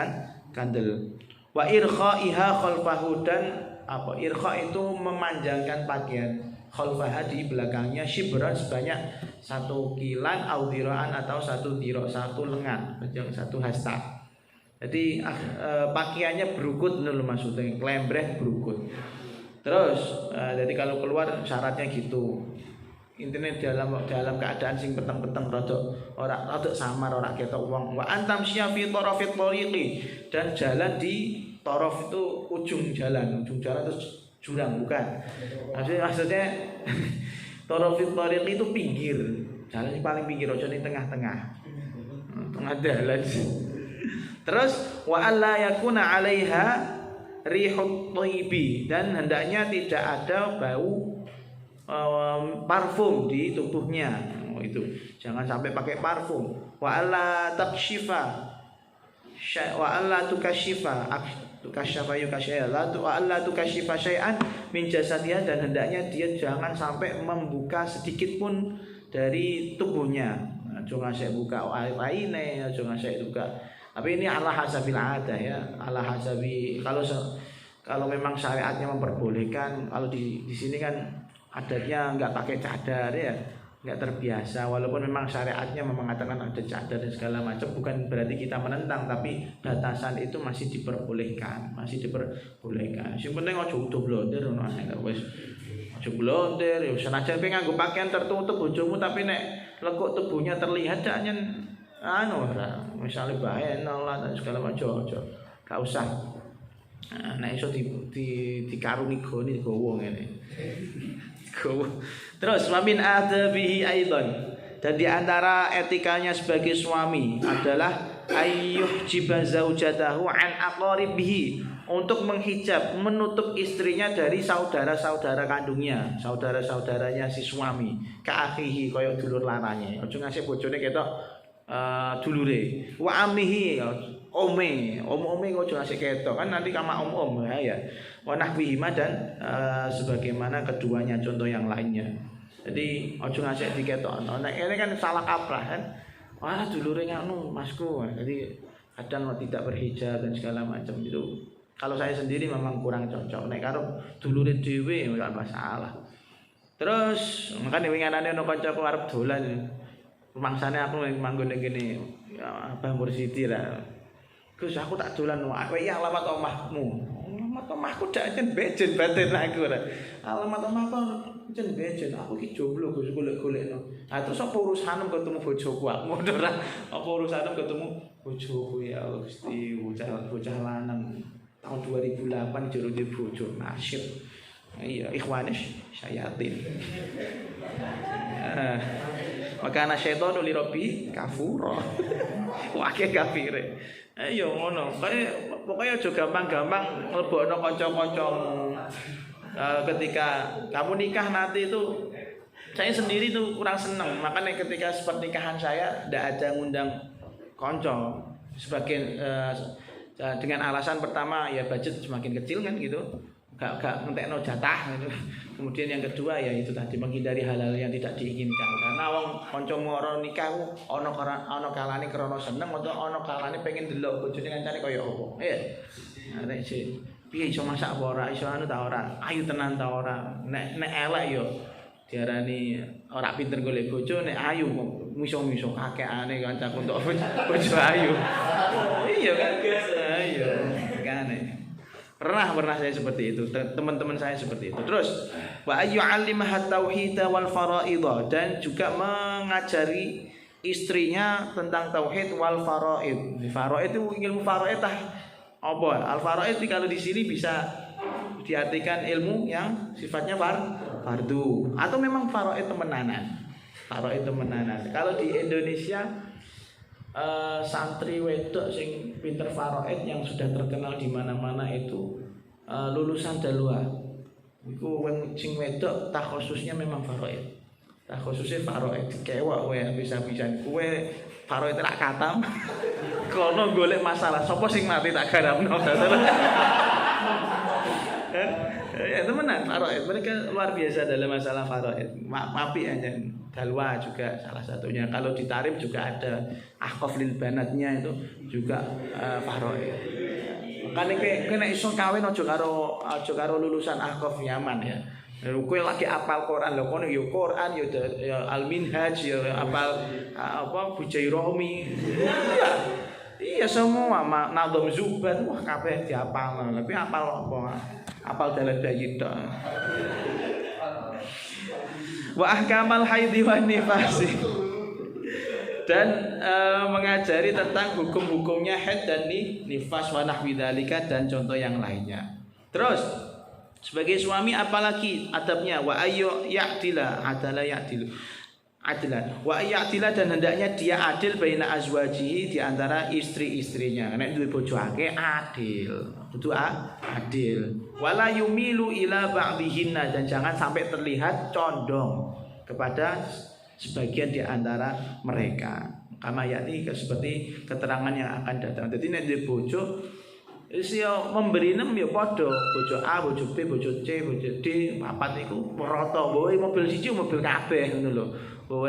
kandel. Wa irkhaiha khalfahu, dan apa? Irkha itu memanjangkan pakaian. Khalfaha di belakangnya shibran sebanyak 1 kilan audhiroan atau 1 dhiro, 1 lengan, 1 hasta. Jadi pakaiannya berukut dulu maksudnya, klembreh berukut. Terus jadi kalau keluar syaratnya gitu. Intinya dalam keadaan sing peteng-peteng rada samar, ora ketok wong. Wa antam syafi tarafit tariqi, dan jalan di taraf itu ujung jalan terus jurang bukan. Maksudnya tarafit tariqi itu pinggir. Jalan yang paling pinggir, aja ning tengah-tengah. Tengah dalan. Terus wa alla yakuna 'alaiha rihut thayyibi, dan hendaknya tidak ada bau parfum di tubuhnya. Itu jangan sampai pakai parfum. Wa alla takshifa wa alla tukashifa tukashafa yukashaya wa alla tukashifa syai'an min jasadiha, dan hendaknya dia jangan sampai membuka sedikit pun dari tubuhnya. Jangan saya buka aine, jangan saya buka. Tapi ini ala hasabil adah ya, ala hasabi. Kalau memang syariatnya memperbolehkan, kalau di sini kan adatnya nggak pakai cadar ya, nggak terbiasa. Walaupun memang syariatnya mengatakan ada cadar dan segala macam, bukan berarti kita menentang, tapi batasan itu masih diperbolehkan. Yang penting ojo utuh blonder, wes ojo blonder. Ya senajan pengen nganggo pakaian tertutup bojomu, tapi nek lekuk tubuhnya terlihat jangan misalnya bahaya lah dan segala macam, gak usah. Nah iso dikarungi goni gowo ngene. Terus wamin adabihi aidan, dan di antara etikanya sebagai suami adalah ayyuh jiba zaujatahu an aqaribihi, untuk menghijab, menutup istrinya dari saudara-saudara kandungnya, saudara-saudaranya si suami, ka akhihi koyo dulur larane. Aja ngasih bojone ketok dulure. Wa amihi ome kok aja ngasih ketok, kan nanti kama om ya. Wa nahwihima, dan sebagaimana keduanya contoh yang lainnya. Jadi aja ngasih diketok. Nek ini kan salah kaprah kan. Wah dulure nganu masku. Jadi kadang tidak berhijab dan segala macam itu. Kalau saya sendiri memang kurang cocok. Nek karo dulure dhewe ora masalah. Terus makane winganane ono kancaku arep dolan. Rumangsane aku manggon ning kene ya Abah Mursidi lah. Gus aku tak dolan kowe iki alamat omahmu. Alamat omahku dak jen bejen batin aku ora. Alamat omahku jen bejen. Aku iki jomblo Gus golek-golekno. Ah terus apa urusanmu ketemu bojoku? Aku ora. Apa urusanmu ketemu bojoku ya Gusti, bocah lanang tahun 2008 jero di bojo nasib. Iya, ikhwanis syayatin. Makana syaitan li rabbi kafura. Wake kafire. Ayo ngono. Pokoke aja gampang-gampang mlebokno kanca-kancamu. Ketika kamu nikah nanti itu saya sendiri tuh kurang senang. Makanya ketika pernikahan saya tidak ada ngundang kanca. Sebagian dengan alasan pertama ya budget semakin kecil kan gitu. Gak ngentekno jatah gitu. Kemudian yang kedua ya itu tadi menghindari hal-hal yang tidak diinginkan. Karena wong kancamu ora nikah ana kalane krana seneng utawa ana kalane pengen delok bojone kancane kaya apa. Iya. Nek sih piye iso masak apa ora, iso anu ta ora, ayu tenan ta ora. Nek elek yo diarani ora pinter golek bojo, nek ayu miso-miso kakekane kancaku untuk bojo ayu. Iya kan? Iya, kan. Pernah saya seperti itu, teman-teman saya seperti itu. Terus wa ayyu'allimaha tauhid wal faraidha, dan juga mengajari istrinya tentang tauhid wal faraid. Faraid itu ilmu faraid Apa? Al-faraid kalau di sini bisa diartikan ilmu yang sifatnya fardu atau memang faraid temenanan. Faraid temenanan. Kalau di Indonesia santri wedok sing pinter faraid yang sudah terkenal di mana-mana itu lulusan dalua. Iku sing wedok khususnya memang faraid. Khususnya faraid kewak kowe bisa-bisa kowe faraid rak katam. Kono golek masalah sapa sing mati tak garamno. Ya temenan faraid mereka luar biasa dalam masalah faraid. Mapi aja dalwa juga salah satunya. Kalau di Tarim juga ada ahqaf lil banatnya itu juga faraid. Makane kowe nek iso kawin aja karo lulusan ahqaf Yaman ya. Kowe lagi apal Quran lho kono ya Quran ya Al-Minhaj ya apal Bujairahmi. Iya semua Nadham Zubat wah kabeh diapal. Tapi apal apa? Apal dalan bayi tok. Wa ahkamal haidhi wan nifasi. Dan mengajari tentang hukum-hukumnya haid dan nifas wa nahwi dzalika dan contoh yang lainnya. Terus sebagai suami apalagi adabnya wa ayyu ya'dila adala ya'dilu adlan wa ya'dila dan hendaknya dia adil baina azwajihi di antara istri-istrinya. Nek duwe bojo akeh adil, kudu adil. Wala yumilu ila ba'dihinna dan jangan sampai terlihat condong kepada sebagian di antara mereka. Kama yakni seperti keterangan yang akan datang. Jadi nek duwe bojo isi memberi nem ya padha bojo A, bojo B, bojo C, bojo D, papat iku rata. Bawa mobil siji mobil kabeh ngono lho. Bawa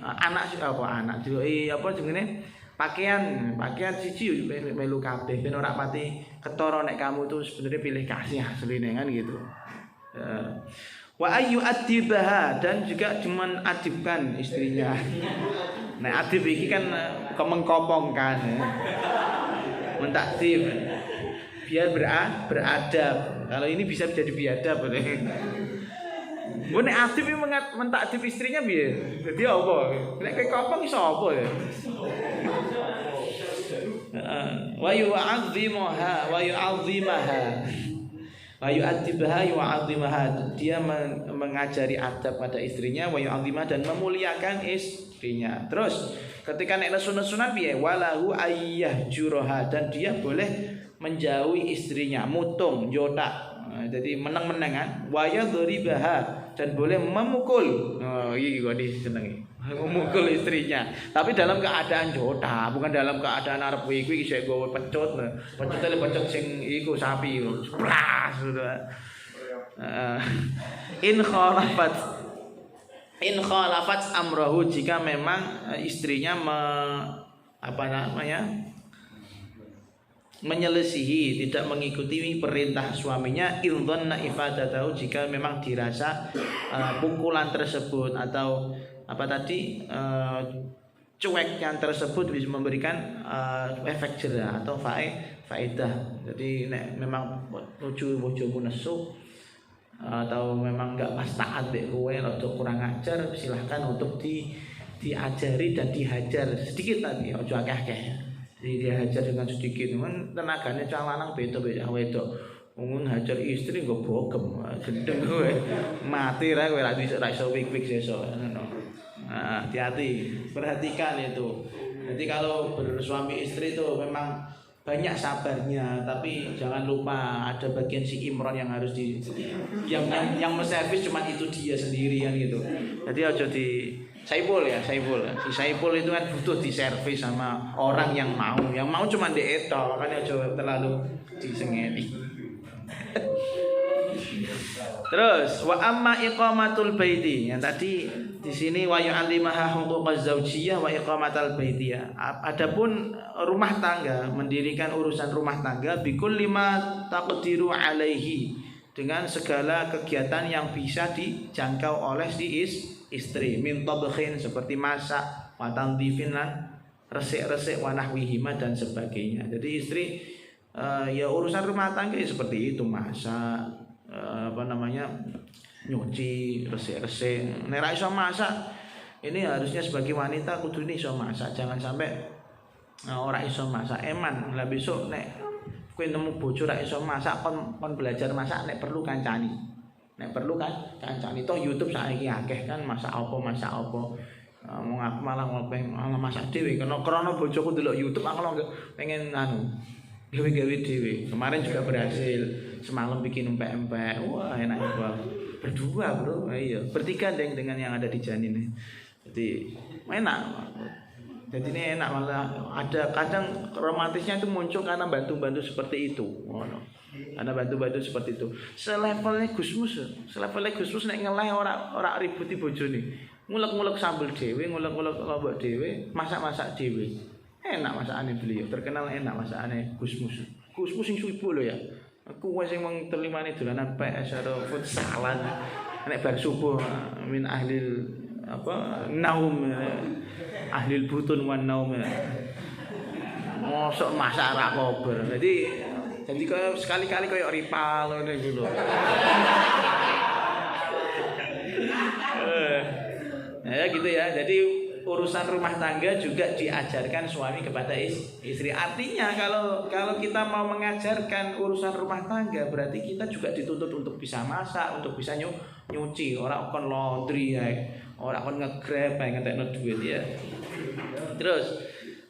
anak apa jenenge pakaian siji melu kabeh ben ora pati ketara nek kamu tuh sebenarnya pilih kasih asline kan gitu. Wa ayyu adibaha dan juga cuman adibkan istrinya. Nah adib iki kan mengkopongkan ya. Mentakdib biar beradab. Kalau ini bisa jadi biadab boleh. Bu nek adib iki mentakdib istrinya piye? Dadi apa? Nek kowe kopong iso apa ya? Wa yu'azzimaha wa yu'azzimaha. Wa yu'addibaha wa yu'azzimaha. Dia mengajari adab pada istrinya wa yu'azzimah dan memuliakan istrinya. Terus ketika nek nesu-nesunan piye? Walahu ayyahjuraha dan dia boleh menjauhi istrinya, mutung, jodak. Jadi meneng-menengan. Wa yadribaha dan boleh memukul. Oh, iki kok disenengi. Memukul istrinya. Tapi dalam keadaan jodak, bukan dalam keadaan arep kuwi isih gowo pecut. Pecutnya pecut sing iku sapi. Pras. In khalafat amrahu jika memang istrinya menyelisihi tidak mengikuti perintah suaminya indhanna ifadatahu jika memang dirasa pukulan tersebut atau cueknya tersebut bisa memberikan efek jera atau faedah. Jadi nek memang bojomu nesu atau memang enggak pas taat dek kowe rada kurang ajar silahkan untuk diajari dan dihajar sedikit tadi aja akeh-akeh. Jadi dihajar dengan sedikit. Men tenagane cah lanang beda-beda wedok. Wong hajar istri nggo bogem gendeng kowe. Mati ra kowe ra iso wik-wik sesuk ngono. Nah, hati-hati, perhatikan itu. Jadi kalau bersuami istri itu memang banyak sabarnya, tapi jangan lupa ada bagian si Imron yang harus yang menservis cuma itu dia sendirian gitu. Jadi aja di Saipul ya, Saipul. Si Saipul itu kan butuh diservis sama orang yang mau cuma dieto, kan aja terlalu disengeni. Terus wa amma iqamatul baiti. Yang tadi di sini wa yu'allimaha huquqaz zaujiyah wa iqamatul baitiyah. Adapun rumah tangga, mendirikan urusan rumah tangga bikul lima taqdiru alaihi dengan segala kegiatan yang bisa dijangkau oleh si istri min tabkhin seperti masak, wa tandzifin lan resik-resik wa nahwihima dan sebagainya. Jadi istri ya urusan rumah tangga seperti itu, masak nyuci, resik-resik. Nek ra iso masak, ini harusnya sebagai wanita kudu iso masak. Jangan sampai ora iso masak eman. Lah besok nek kowe kowe nemu bojo ra iso masak kon belajar masak nek perlu kancani. Nek perlu kan kancani toh YouTube saiki akeh kan masak apa. Wong aku malah masak dhewe karena bojoku ndelok YouTube aku pengen gawe-gawe dhewe. Kemarin juga berhasil. Semalam bikin empek-empek. Wah, enak banget. Berdua, Bro. Iya, bertiga dengan yang ada di janin. Jadi enak. Jadi ini enak malah ada kadang romantisnya itu muncul karena bantu-bantu seperti itu. Karena bantu-bantu seperti itu. Selevelnya Gusmus nek ngeleh ora ributi bojone. Ngulek-ngulek sambel dhewe, ngulek-ngulek lombok dhewe, masak-masak dhewe. Enak masakane beliau, terkenal enak masakane Gusmus. Gusmus sing suwibo lho ya. Aku wis sing mung telimane dolanan PS atau futsalan. Nek bar subuh min ahlil naum ahlil butun wan naum. Mosok masak ra kober. Jadi kaya sekali-kali kaya rival ngene iku lho. Ya gitu ya. Jadi urusan rumah tangga juga diajarkan suami kepada istri. Artinya kalau kita mau mengajarkan urusan rumah tangga berarti kita juga dituntut untuk bisa masak, untuk bisa nyuci, ora kon laundry ya, ora kon nge-grab ngentekno duit ya. Terus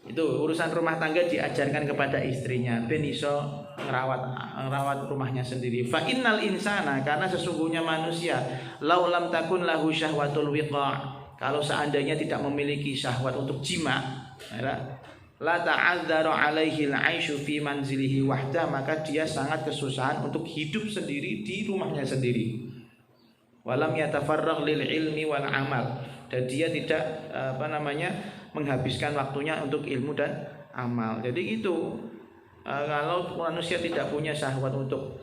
itu urusan rumah tangga diajarkan kepada istrinya ben iso ngerawat rumahnya sendiri. Fa innal insana, karena sesungguhnya manusia lau lam takun lahu syahwatul wiqa', kalau seandainya tidak memiliki syahwat untuk jima, la ta'adzaru alaihi al-'aisyu fi manzilihi wahda, maka dia sangat kesusahan untuk hidup sendiri di rumahnya sendiri. Walam yatafarragh lil ilmi wal amal, dan dia tidak menghabiskan waktunya untuk ilmu dan amal. Jadi itu kalau manusia tidak punya syahwat untuk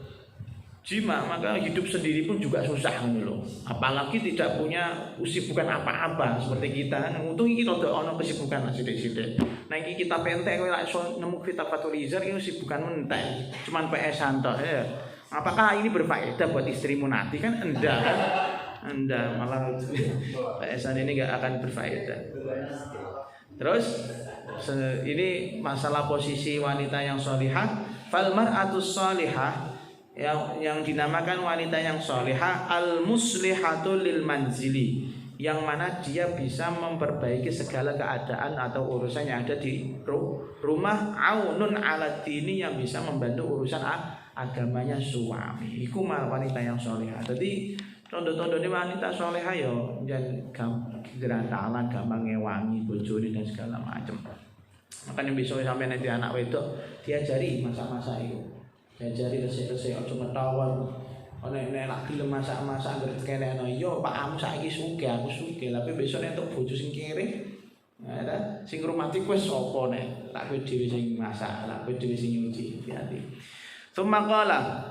jima, maka hidup sendiri pun juga susah loh. Apalagi tidak punya kesibukan apa-apa seperti kita. Untung iki rada ana kesibukan sithik-sithik. Nah iki kita pentek kowe lak iso nemu kitab Fathul Izar iki kesibukan mentek. Cuman PS-an tok ya. Apakah ini berfaedah buat istrimu nanti kan? Enggak kan? Enggak, malah PS-an ini enggak akan berfaedah. Terus ini masalah posisi wanita yang sholihah. Fal mar'atus sholihah, yang dinamakan wanita yang sholihah al-muslihatu lil manzili, yang mana dia bisa memperbaiki segala keadaan atau urusan yang ada di rumah, aunun ala dini, yang bisa membantu urusan agamanya suami. Iku wanita yang sholihah. Jadi tondo-tondo ini wanita sholihah yo jangan gerantalan, gampang ngewangi bojone dan segala macam. Makanya besok sampai nanti anak wedok diajari masak-masak itu. Diajari resik-resik aja ngetahuan. Nek lak gelem masak-masak anggere kenekno yo Pak Am saiki sugih, aku sugih. Tapi besok nek entuk bojo sing kere, nah, sing romantis wis sapa nek lak kowe dhewe sing masak, lak kowe dhewe sing nyuci. Hati-hati. Tsumma qala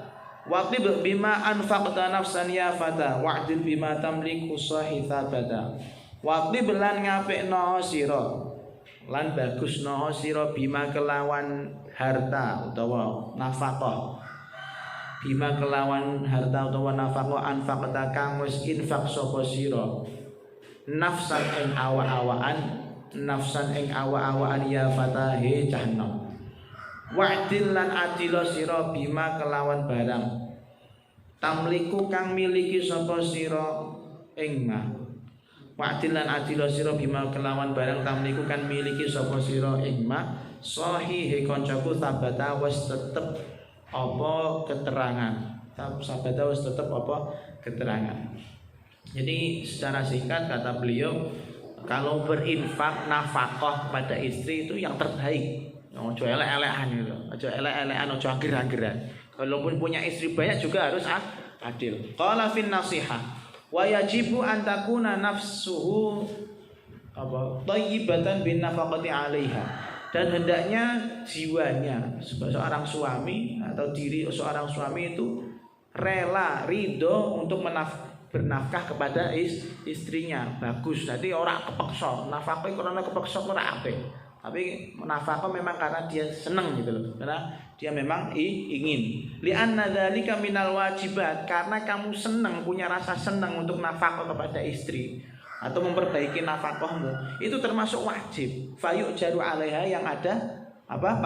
waqtib bima anfaqta nafsan ya fata wa'dil bima tamliku sahithabata. Waqtib lan ngapikno sira lan bagusno sira bima kelawan harta utawa nafkah. Bima kelawan harta utawa nafkah anfaqta kang wis infak sapa sira nafsan ing awa-awaan ya fatahe jahannam. Wa'dil lan adila sira bima kelawan barang tamliku kang miliki sapa sira ing ma. Wa'dil lan adila sira bima kelawan barang tamliku kan miliki sapa sira ing ma. Sahihe koncoku sabata wis tetep apa keterangan. Sabata wis tetep apa keterangan. Jadi secara singkat kata beliau, kalau berinfak nafkah kepada istri itu yang terbaik. Ojo elek-elekan gitu. Ojo elek-elekan, ojo angger-anggeran. Kalaupun punya istri banyak juga harus adil. Qala fin nasihah wa yajibu an takuna nafsuhu thayyibatan bin nafaqati 'alaiha. Dan hendaknya jiwanya seorang suami atau diri seorang suami itu rela, ridho untuk bernafkah kepada istrinya. Bagus. Jadi orang kepeksa. Nafkah karena kepeksa ora apik. Tapi nafkah memang karena dia senang gitu loh. Karena dia memang ingin. Li'anna dzalika minal wajibat, karena kamu senang, punya rasa senang untuk nafkah kepada istri atau memperbaiki nafkahmu, itu termasuk wajib. Fayu'jaru 'alaiha, yang ada apa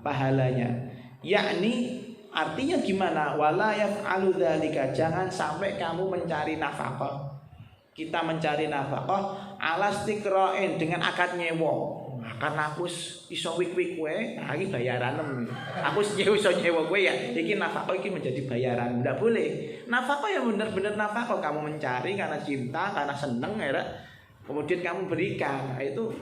pahalanya. Yakni artinya gimana? Wala yaf'alu dzalika, jangan sampai kamu mencari nafkah. Kita mencari nafkah ala istiqra'in, dengan akad nyewa. Karena aku iso wik-wik kowe, iki bayaran. Aku iso nyewa kowe ya, iki nafkah iki menjadi bayaran. Enggak boleh. Nafkah yang benar-benar nafkah, kamu mencari karena cinta, karena seneng ya. Kemudian kamu berikan. Nah, itu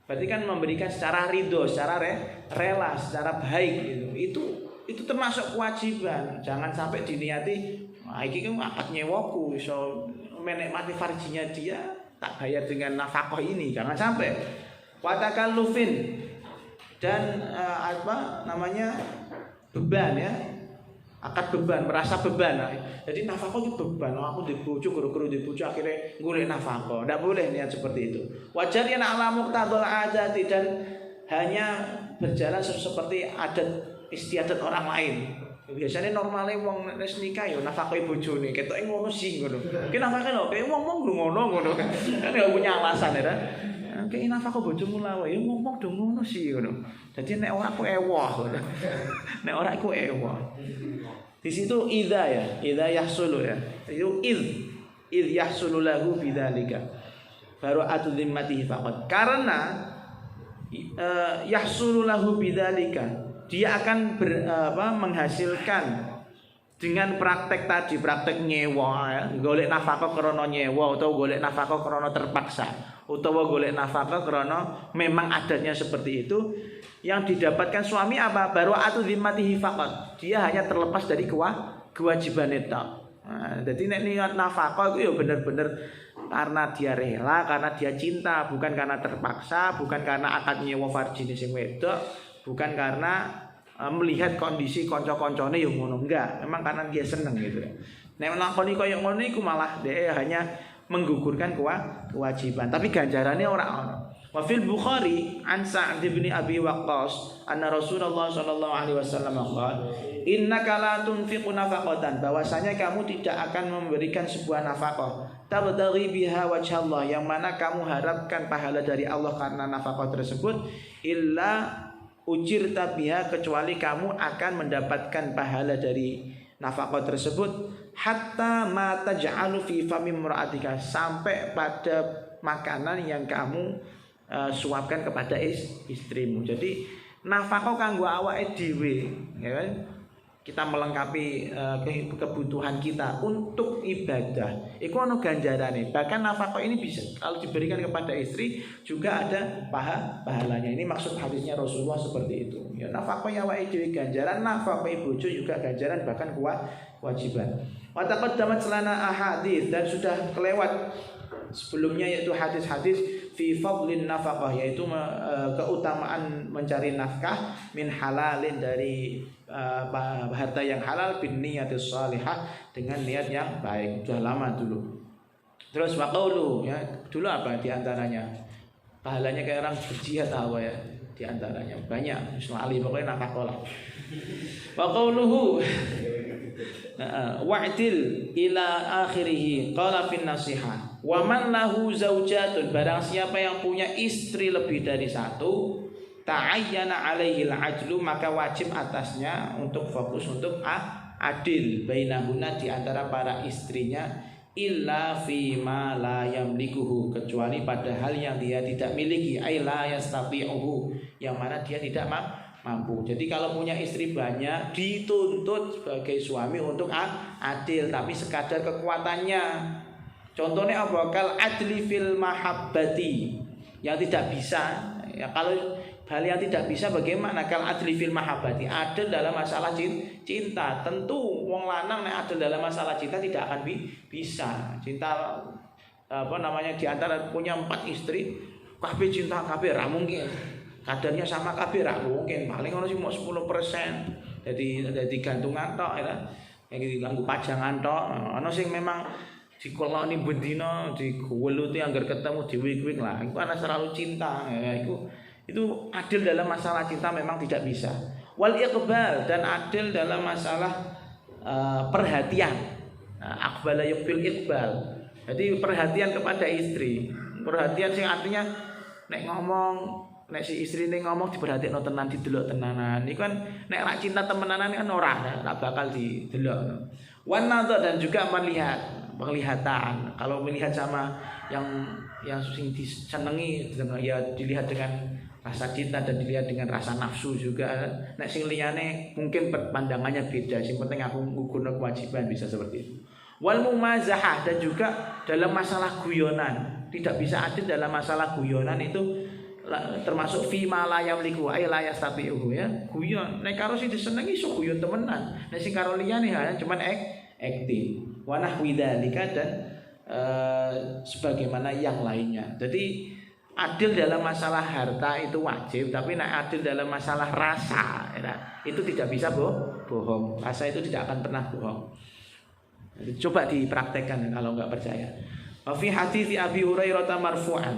berarti kan memberikan secara ridho, secara rela, secara baik gitu. Itu termasuk kewajiban. Jangan sampai diniati, iki kan akad nyewaku, iso menikmati farjinya dia, tak bayar dengan nafkah ini. Jangan sampai. Watakallufin, dan beban ya. Akad beban, merasa beban. Jadi nafkah itu beban. Aku dibojo, guru-guru dibojo akhirnya golek nafkah. Tidak boleh niat seperti itu. Wajar yang ala muqtadul adati, dan hanya berjalan seperti adat istiadat orang lain. Biasanya normalnya wong wis nikah ya nafkahi bojone, ketoke ngono sih ngono. Ki nafkahe lho, kayak wong-wong ngono. Kan enggak punya alasan ya. Kayak nafkah bojomu lawe, ya ngomong dong ngono sih ngono. Jadi nek ora aku ewoh. Nek ora aku ewoh. Di situ idza yahsulu ya. Itu id yahsulu lahu bidzalika. Baru atu zimmatihi faqat. Karena yahsulu lahu bidzalika, dia akan menghasilkan dengan praktek tadi, praktek nyewa ya, golek nafkah krana nyewa atau golek nafkah krana terpaksa, utawa golek nafkah krana memang adatnya seperti itu. Yang didapatkan suami apa? Baru'atu zimmatihi faqat. Dia hanya terlepas dari kewajiban itu. Nah, jadi nek niat nafkah itu ya bener-bener karena dia rela, karena dia cinta, bukan karena terpaksa, bukan karena akad nyewa farjine sing wedok, bukan karena melihat kondisi kanca-kancane yo ngono, enggak, memang karena dia seneng gitu. Nek nglakoni koyo ngono iku malah dia hanya menggugurkan kewajiban, tapi ganjarannya ora ono. Wa fil Bukhari an Sa'd bin Abi Waqqas anna Rasulullah sallallahu alaihi wasallam qala innaka la tunfiqu nafaqatan, bahwasanya kamu tidak akan memberikan sebuah nafkah tabtaghi biha wajhallah, yang mana kamu harapkan pahala dari Allah karena nafkah tersebut, illa ujirta biha, kecuali kamu akan mendapatkan pahala dari nafkah tersebut, hatta ma taj'alu fi fami imra'atika, sampai pada makanan yang kamu suapkan kepada istrimu. Jadi nafkah kanggo awake dhewe, ya kan? Kita melengkapi kebutuhan kita untuk ibadah. Iku ono ganjarane. Bahkan nafkah ini bisa kalau diberikan kepada istri juga ada pahalanya. Ini maksud hadisnya Rasulullah seperti itu. Ya, nafkah ya awake dhewe ganjaran, nafkah bojo juga ganjaran, bahkan kewajiban. Wa taqaddamat selana ahadits, dan sudah kelewat sebelumnya yaitu hadis-hadis fi fadlin nafkah, yaitu keutamaan mencari nafkah min halalin, dari harta yang halal, bin niyatis salihah, dengan niat yang baik. Sudah lama dulu. Terus waqaulu ya, dulu apa diantaranya pahalanya kayak orang berjihad apa ya, diantaranya banyak Ismaili pokoknya nafkah lah. Waqauluhu wa'dil ila akhirih qala fin nasihah wa man lahu zaujatun, barang siapa yang punya istri lebih dari satu, ta'ayyana alaihi al-ajlu, maka wajib atasnya untuk fokus untuk adil bainahunna, di antara para istrinya, illa fi ma la yamlikuhu, kecuali pada hal yang dia tidak miliki, ay la yastati'uhu, yang mana dia tidak mampu. Jadi kalau punya istri banyak, dituntut sebagai suami untuk adil, tapi sekadar kekuatannya. Contohnya apa? Kal adli fil mahabbati, yang tidak bisa. Ya, kalau hal yang tidak bisa bagaimana? Kal adli fil mahabbati, adil dalam masalah cinta. Tentu wong lanang nek adil dalam masalah cinta tidak akan bisa. Cinta di antara punya 4 istri, kabeh cinta kabeh ra mungkin. Kadarnya sama kabeh ra mungkin. Paling ono sing mau 10%. Jadi gantungan tok ya. Yang diganggu pajangan tok. Ono sing memang dikoloni bendina, digeweluti anggar ketemu diwik-wik lah. Itu ana selalu cinta. Ya, itu adil dalam masalah cinta memang tidak bisa. Wal iqbal, dan adil dalam masalah perhatian. Aqbala yuqbil iqbal. Jadi perhatian kepada istri. Perhatian sing artinya nek ngomong nek si istrine ngomong diperhatikno tenan, didelok tenanan. Iku kan nek rak cinta temenanan kan ora bakal didelok. Wan nadhar dan juga penglihatan. Kalau melihat sama yang sing disenengi ya dilihat dengan rasa cinta dan dilihat dengan rasa nafsu juga. Nek sing liyane mungkin pandangannya beda. Sing penting aku ngugurno kewajiban bisa seperti itu. Wal mumazahah dan juga dalam masalah guyonan. Tidak bisa adil dalam masalah guyonan itu termasuk fi ma la yamliku ay la yastati'u ya. Guyon nek karo sing disenengi iso guyon temenan. Nek sing karo liyane ya cuman acting. Wa nahwi dzalika dan sebagaimana yang lainnya. Jadi adil dalam masalah harta itu wajib, tapi nek adil dalam masalah rasa ya, itu tidak bisa bohong. Rasa itu tidak akan pernah bohong. Coba dipraktekkan kalau nggak percaya. Wa fi hadits Abi Hurairah marfu'an,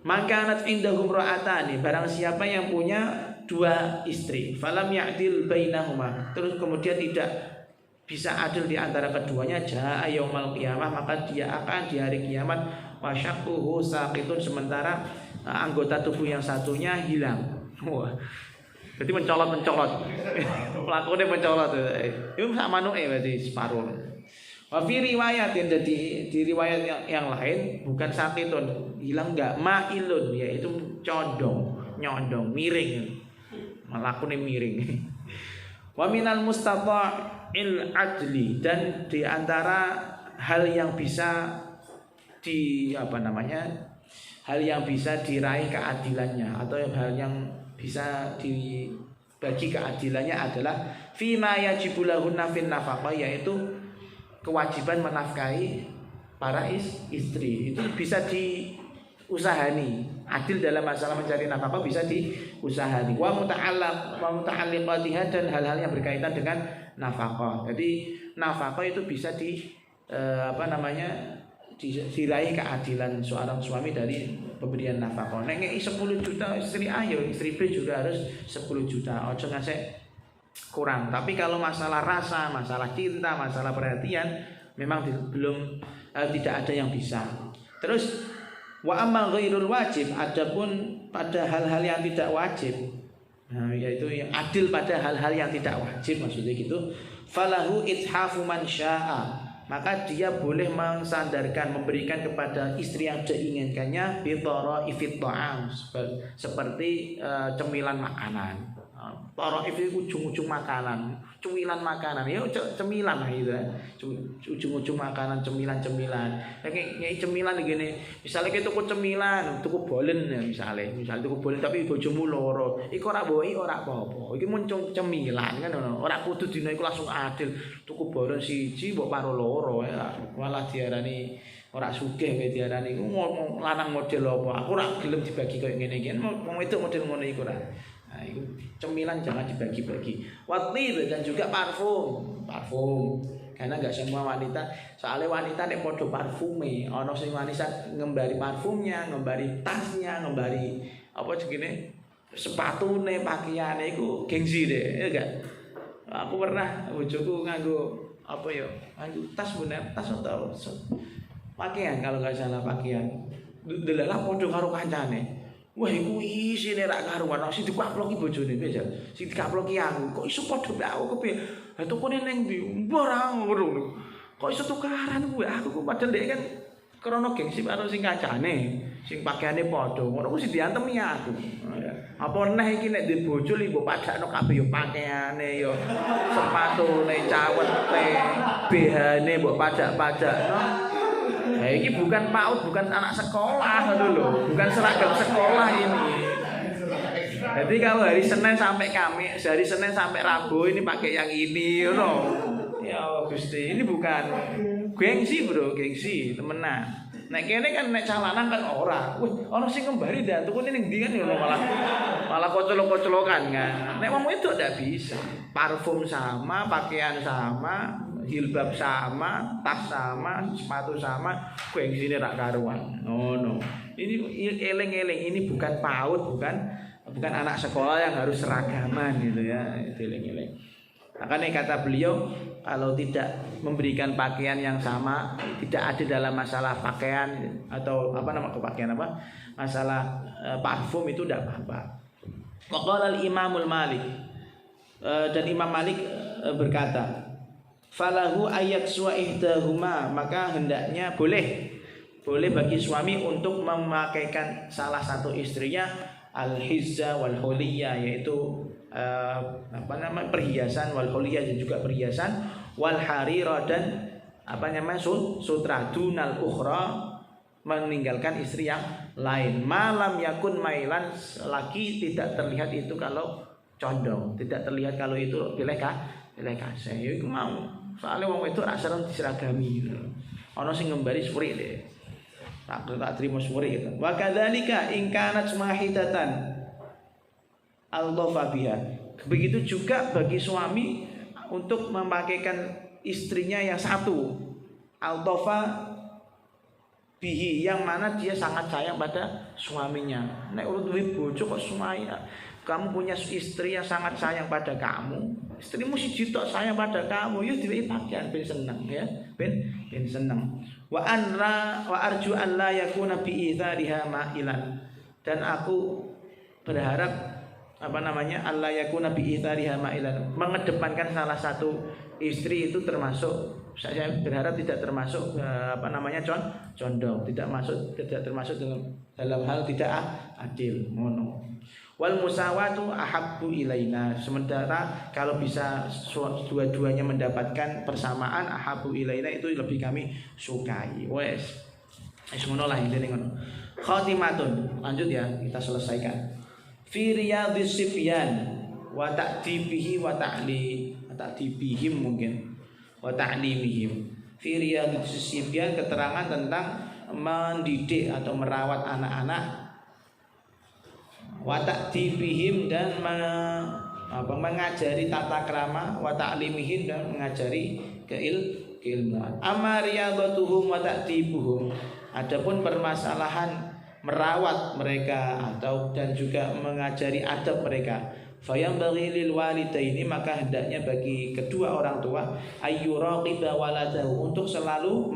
makanat indahum ra'atani, barang siapa yang punya dua istri, falam ya'dil bainahuma, terus kemudian tidak bisa adil di antara keduanya, jaa yaumal qiyamah, maka dia akan di hari kiamat wasyaquhu saqitun, sementara anggota tubuh yang satunya hilang. Wah. Jadi mencolot. Pelakunya mencolot. Itu sak manuke berarti separuh. Wa fi riwayat, jadi di riwayat yang lain bukan saqitun, hilang enggak, mailun, yaitu nyondong, miring. Melakune miring. Wa minal mustata'il adli, dan di antara hal yang bisa hal yang bisa diraih keadilannya atau hal yang bisa dibagi keadilannya adalah fima yajibu lahunna fin nafaqah, yaitu kewajiban menafkahi para istri. Itu bisa diusahani. Adil dalam masalah mencari nafkah bisa diusahani. Wa muta'alliqatiha, dan hal-hal yang berkaitan dengan nafkah. Jadi nafkah itu bisa diraih keadilan seorang suami dari pemberian nafkah. Nek ngeki 10 juta istri A, istri B juga harus 10 juta. Ojo ngasih kurang. Tapi kalau masalah rasa, masalah cinta, masalah perhatian, memang tidak ada yang bisa. Terus wa amma ghairul wajib, adapun pada hal-hal yang tidak wajib, yaitu yang adil pada hal-hal yang tidak wajib, maksudnya gitu, falahu ithafu man syaa, maka dia boleh mensandarkan, memberikan kepada istri yang diinginkannya bidharaifit ta'am, seperti cemilan makanan. Taraif itu ujung-ujung makanan, cemilan makanan, ya cemilan lah itu, ujung-ujung makanan, cemilan. Kayak cemilan gini, misalnya kita tuku cemilan, tuku bolen ya, misalnya tuku bolen tapi bojomu loro, iku ora boi ora apa-apa, iki muncul cemilan kan, ora kudu dina iku langsung adil, tuku bolen siji mbok karo loro, ya malah diarani ora sugih kaya diarani iku lanang model apa, aku ora gelem dibagi koyo ngene iki, wong wedok model ngono iku ora. Nah, itu cemilan jangan dibagi-bagi. Watib dan juga parfum. Karena enggak semua wanita, soalnya wanita nek podo parfume, ana sing wanita ngembari parfumnya, ngembari tasnya, ngembari apa jenenge sepatune, pakaiane iku gengsi deh, ya enggak? Aku pernah bojoku nganggo apa ya? Nganggo tas bener, tas atau pakaian kalau enggak salah pakaian. Delalah podo karo kancane. Wah, iku isine rak karuan, sing dikaploki bojone piye, sing dikaploki aku. Kok iso padha mek aku kepiye? Lah tukune ning ndi? Ora ngono. Kok iso tukaran kuwi? Aku kok padahal dhek kan krana gengsi karo sing kancane, sing pakaiane padha. Ngono ku sing diantemi aku. Apa neh iki nek ndek bojo li mbok padakno kabeh yo pakaiane yo sepatune, cawete, BH-ne mbok padak-padakno. Nah, ini bukan PAUD, bukan anak sekolah dulu, bukan seragam sekolah ini. Jadi kalau hari Senin sampai Kamis, hari Senin sampai Rabu ini pakai yang ini, ya Gusti, ini bukan gengsi bro, gengsi temenan. Nek kene kan nek calanan kan ora. Wih, ana sing ngembari dah tuku ning ndi kan malah kocok-kocolokan kan. Nek wong itu ndak bisa. Parfum sama, pakaian sama, jilbab sama, tas sama, sepatu sama, gengsine rak karuan. No. Ini eling-eling, ini bukan PAUD, bukan anak sekolah yang harus seragaman gitu ya. Eling-eling. Makanya kata beliau, kalau tidak memberikan pakaian yang sama, tidak ada dalam masalah pakaian atau pakaian masalah parfum itu tidak apa-apa. Waqala al-Imamul Malik, dan Imam Malik berkata, falahu ayakswa ihdahuma, maka hendaknya boleh bagi suami untuk memakaikan salah satu istrinya al-hizza wal huliyah, yaitu perhiasan, wal huliyah dan juga perhiasan, wal harira dan sutra, dunal ukhra, meninggalkan istri yang lain. Malam yakun mailan, lagi tidak terlihat itu kalau condong, tidak terlihat kalau itu pilih kasih. Ya iku mau. Soalnya wong itu ra serem diseragami. Ana sing ngembari suwrik deh. Tak terima suwrik gitu. Wa kadzalika in kanat mahidatan al-dhafa biha. Begitu juga bagi suami untuk memakaikan istrinya yang satu, al-dhafa bihi, yang mana dia sangat sayang pada suaminya. Nek urut duwe bojo kok suami, kamu punya istri yang sangat sayang pada kamu, istrimu siji tok sayang pada kamu, yo diwehi pakaian ben seneng ya, ben seneng. Wa arju an la yakuna bi ithariha ma'ilan, dan aku berharap Allah yakuna bi ithariha ma'ilan, mengedepankan salah satu istri itu termasuk, saya berharap tidak termasuk condong, tidak termasuk dalam hal tidak adil, mono. Wal musawatu ahabbu ilaina, sementara kalau bisa dua-duanya mendapatkan persamaan, ahabbu ilaina itu lebih kami sukai. Wes ngono lah intine ngono. Khatimatun, lanjut ya, kita selesaikan. Fi riyadhis sifyan wa ta'dibihi wa ta'dibihim mungkin wa ta'limihim. Fi riyadhis sifyan, keterangan tentang mendidik atau merawat anak-anak, wa ta'dibihim, dan mengajari tata krama, wa ta'limihim, dan mengajari keilmuan. Amma riyadhatuhum wa ta'dibuhum, adapun permasalahan merawat mereka dan juga mengajari adab mereka, fayambaghi lil walidaini, maka hendaknya bagi kedua orang tua ayyuraqiba waladahu, untuk selalu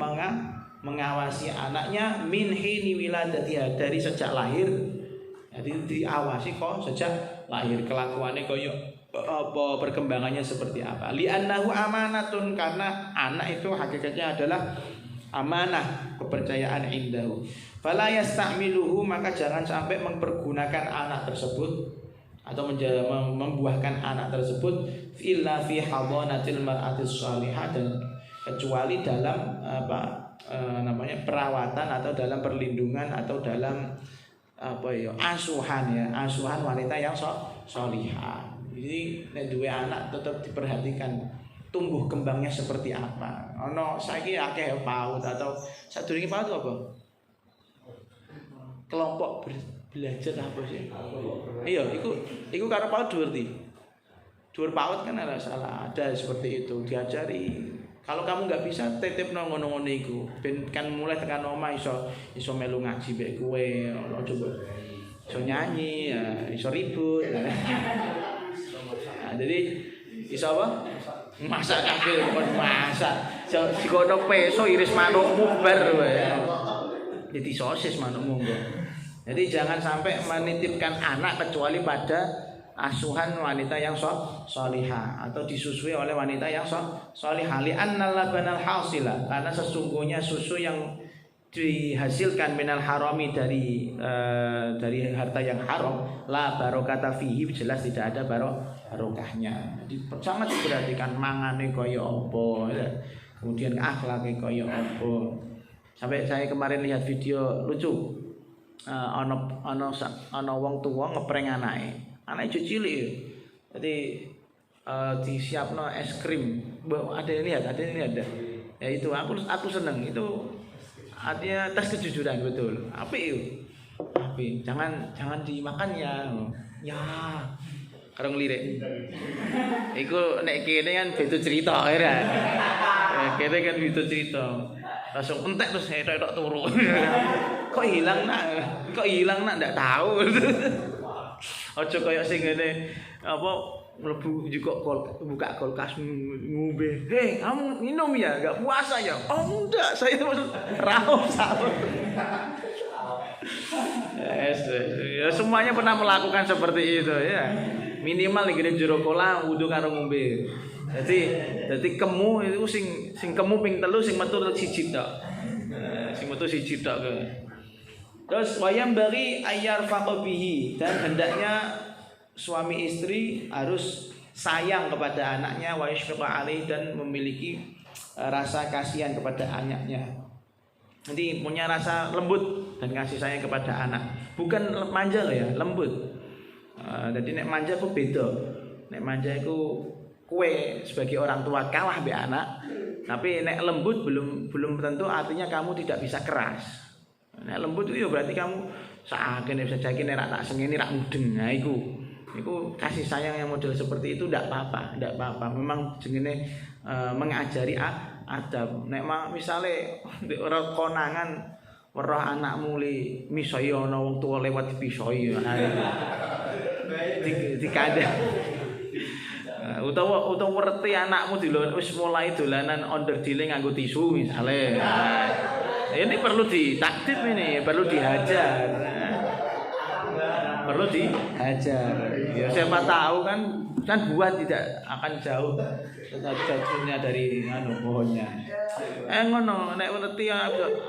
mengawasi anaknya, min hini wiladatiha, dari sejak lahir. Jadi diawasi kok sejak lahir, kelakuannya koyo perkembangannya seperti apa. Li'annahu amanatun, karena anak itu hakikatnya adalah amanah, kepercayaan indahu. Fala yasta'miluhu, maka jangan sampai mempergunakan anak tersebut atau membuahkan anak tersebut illa fi hadanatil mar'atis shalihah, dan kecuali dalam perawatan atau dalam perlindungan atau dalam asuhan wanita yang sholihah. Jadi nek duwe anak tetap diperhatikan tumbuh kembangnya seperti apa. Ono saiki akeh PAUD atau sadurunge PAUD apa? Kelompok belajar apa sih? Iya, iku karo PAUD dhuwur PAUD kan ada salah, ada seperti itu diajari. Kalau kamu nggak bisa, titipno ngono-ngono iku. Ben kan mulai tekan omah iso melu ngaji mbek kowe, coba iso nyanyi, ya, iso ribut. Nah, jadi iso apa? Masak kabeh kon masak. Dikono peso iris manukmu bar wae. Jadi sosis manukmu. Jadi jangan sampai menitipkan anak kecuali pada asuhan wanita yang sholihah atau disusui oleh wanita yang sholihah. Li'annal labanal hasila, karena sesungguhnya susu yang dihasilkan minal harami dari harta yang haram, la barokata fihi, jelas tidak ada barokahnya. Jadi sangat diperhatikan mangane kaya apa, kemudian akhlake kaya apa. Sampai saya kemarin lihat video lucu, ana wong tuwa ngeprank anake cilik. Jadi disiapno es krim. Ada yang lihat. Ya itu aku seneng itu. Artinya tes kejujuran, betul. Apik itu. Apik. Jangan dimakan ya. Ya. Karo ngelirik. Iku nek kene kan beda cerita ya. Kene kan beda cerita. Langsung entek terus tok turu. Kok hilang nak ndak tahu. Ojo koyo sing ngene mlebu juga buka kulkas ngombe. Hei, kamu minum ya? Enggak puasa ya? Oh, enggak, saya raup sahur. Yes, ya semuanya pernah melakukan seperti itu ya. Minimal nggih jero kolam wudu karo ngombe. Jadi kemu itu sing kemu ping 3 sing metu siji tok. Sing metu siji tok ke. Terus wayam bagi ayar faqabihi, dan hendaknya suami istri harus sayang kepada anaknya, wa yashfaqa alaih, dan memiliki rasa kasihan kepada anaknya. Nanti punya rasa lembut dan kasih sayang kepada anak. Bukan manja loh ya, lembut. Jadi nek manja ku beda. Nek manja iku kue sebagai orang tua kalah be anak. Tapi nek lembut belum tentu artinya kamu tidak bisa keras. Nek lembut itu ya berarti kamu sakene bisa jadi nek tak sengeni rak mudeng. Nah iku kasih sayang yang model seperti itu ndak apa-apa. Memang jenenge mengajari adab. Nek misale ora konangan weruh anakmu li misoi ana wong tuwa lewat dipisoi. Dikandha. Utawa werti anakmu wis mulai dolanan onder-dealing nganggo tisu misale. Ini perlu ditakdir, ini perlu dihajar. Perlu dihajar. Ya siapa tahu kan buah tidak akan jauhnya dari pohonnya. Ngono nek ngerti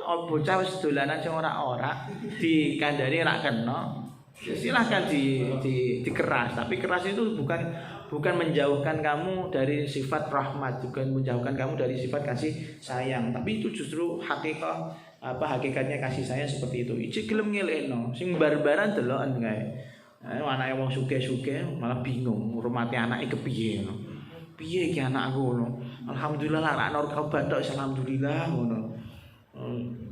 bocah wis dolanan sing ora dikandani ra kena. Silahkan dikeras, tapi keras itu bukan menjauhkan kamu dari sifat rahmat, bukan menjauhkan kamu dari sifat kasih sayang, tapi itu justru hakikatnya kasih sayang seperti itu. Iki gelem ngelekno, sing barbaran deloken kae. Anake wong sugih-sugih malah bingung ngurmati anake kepiye ngono. Piye iki anakku ngono. Alhamdulillah lah ana kabar tok alhamdulillah ngono.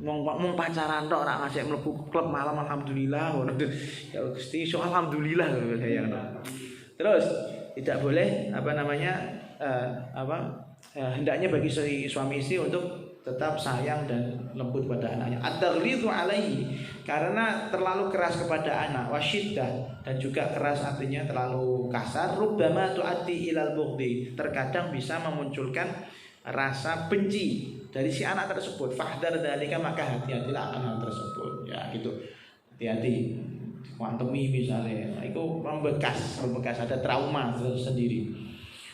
Mong pacaran tok ora ngasih mlebu klub malam alhamdulillah ngono. Ya Gusti so alhamdulillah saya ngono. Terus tidak boleh hendaknya bagi suami istri untuk tetap sayang dan lembut pada anaknya. At-taghlidu alaihi, karena terlalu keras kepada anak, wasyiddah, dan juga keras artinya terlalu kasar, rubbama tu'addi ilal bughdi, terkadang bisa memunculkan rasa benci dari si anak tersebut. Fahdar dzalika, maka hati-hatilah akan hal tersebut. Ya gitu. Hati-hati. Kuantemi misalnya, itu membekas ada trauma tersendiri.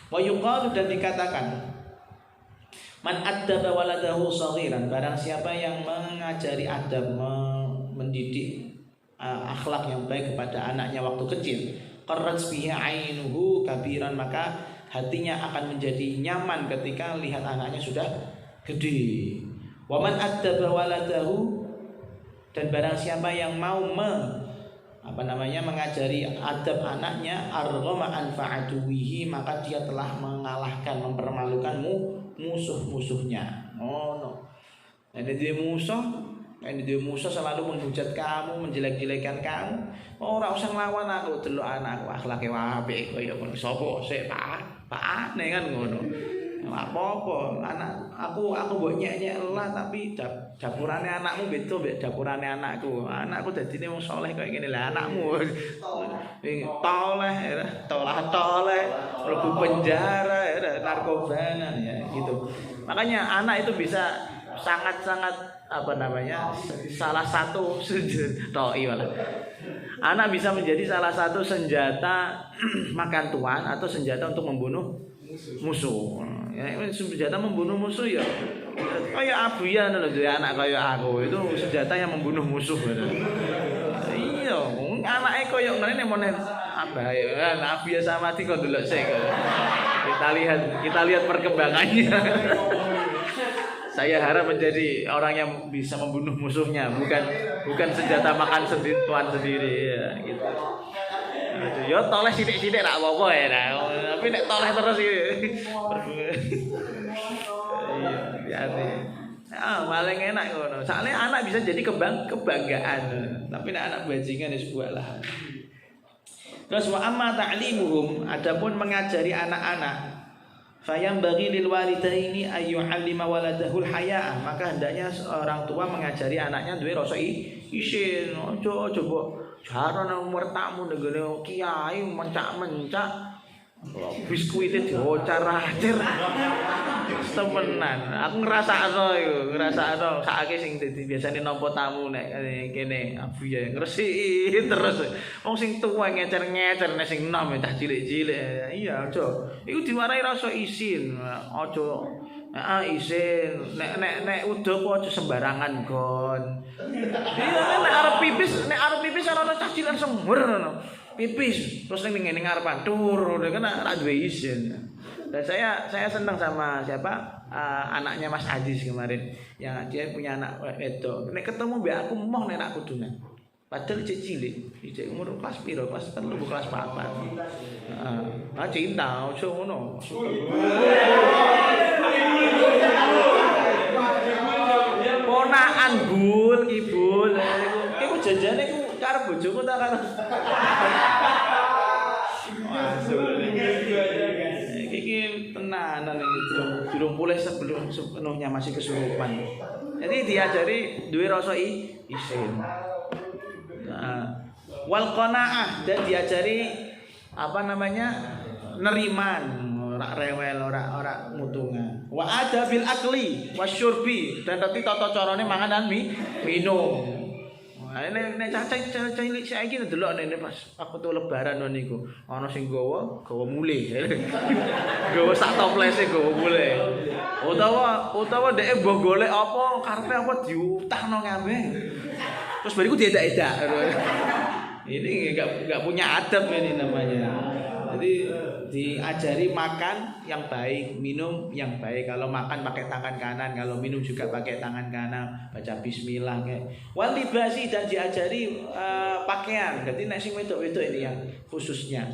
Wa yuqalu, dan dikatakan, man addaba waladahu shaghiran, barang siapa yang mengajari adab, mendidik akhlak yang baik kepada anaknya waktu kecil, qarrat bihi ainuhu kabiran, maka hatinya akan menjadi nyaman ketika lihat anaknya sudah gede. Wa man addaba waladahu, dan barang siapa yang mau mengajari adab anaknya, arghama anfa'aduwihi, maka dia telah mengalahkan, mempermalukan musuh-musuhnya. No. Dia musuh selalu menghujat kamu, menjelek-jelekan kamu. Ora usah nglawan aku, delok anakku akhlake apik kaya ngono. Sapa sik Pak nek kan ngono. Apa-apa, aku mbok nyek-nyek lah, tapi dapurane anakmu beda mbek dapurane anakku. Anakku dadine wong saleh kaya ngene lah, anakmu toleh, mlebu penjara, narkobana ya gitu. Makanya anak itu bisa sangat-sangat salah satu anak bisa menjadi salah satu senjata makan tuan atau senjata untuk membunuh musuh. Ya, senjata membunuh musuh ya kayak Abuya lho, anak kayak aku itu senjata yang membunuh musuh. Iya, anake koyo ngene mone Abuya, Abuya sama Tiko delok sik. Kita lihat perkembangannya. Saya harap menjadi orang yang bisa membunuh musuhnya, bukan senjata makan tuan sendiri ya, gitu. Ya toleh sithik-sithik rak apa-apa ya. Tapi nek toleh terus iki. Iya, paling enak ngono. Soalnya anak bisa jadi kebanggaan. Tapi nek anak bajingan wis bualah. Terus wa amma ta'limuhum, adapun mengajari anak-anak, fayam bagi lil walidaini ayyu'allima waladahul haya'a, maka hendaknya orang tua mengajari anaknya duwe rasa isin. Coba jaran umur tamu negara kiai mencak-mencak Biskuite diocar-acir. Temenan. Aku ngrasakno iku, sakake sing dadi biasane nampa tamu nek kene Abu ya ngresiki terus. Wong sing tuwa ngecer-ngecer nek sing enom cah cilik-cilik. Iya, aja. Iku diwarai rasa isin. Aja isin. Nek udo aja sembarangan gon. Iya nek arep pipis ana cah cilik semur ngono. Pipis terus ning ngene ngarepan tur kan ora duwe izin. Dan saya senang sama siapa anaknya Mas Aziz kemarin yang dia punya anak wedok. Nek ketemu mbak aku mau nek nak kudunan. Padahal cek cilik, cek umur kelas piro, kelas 3, kelas 4. Cinta, ojo ngono. Ponakan bul, ibul. Iku janjane ku karo bojoku ta karo. Iki tenanan iki durung pulih sebelum sepenuhnya masih kesurupan. Jadi diajari duwe rasa isin. Wal qanaah dan diajari neriman, ora rewel, ora mutungan. Wa adabil akli wasyurbi dan tadi tata carane mangan dan minum. Nek cacah cilik saiki ndelok nek pas aku tuh lebaran niku ana sing gawa mule. Gawa sak toplese gawa mule. Utawa dhek mbok golek apa karepe apa diutahno ngambeh. Terus bariku diedak-edak. Ini enggak punya adab ini namanya. Jadi diajari makan yang baik, minum yang baik. Kalau makan pakai tangan kanan, kalau minum juga pakai tangan kanan, baca bismillah kayak. Wal libasi dan diajari pakaian. Jadi nek sing wedok-wedok ini yang khususnya.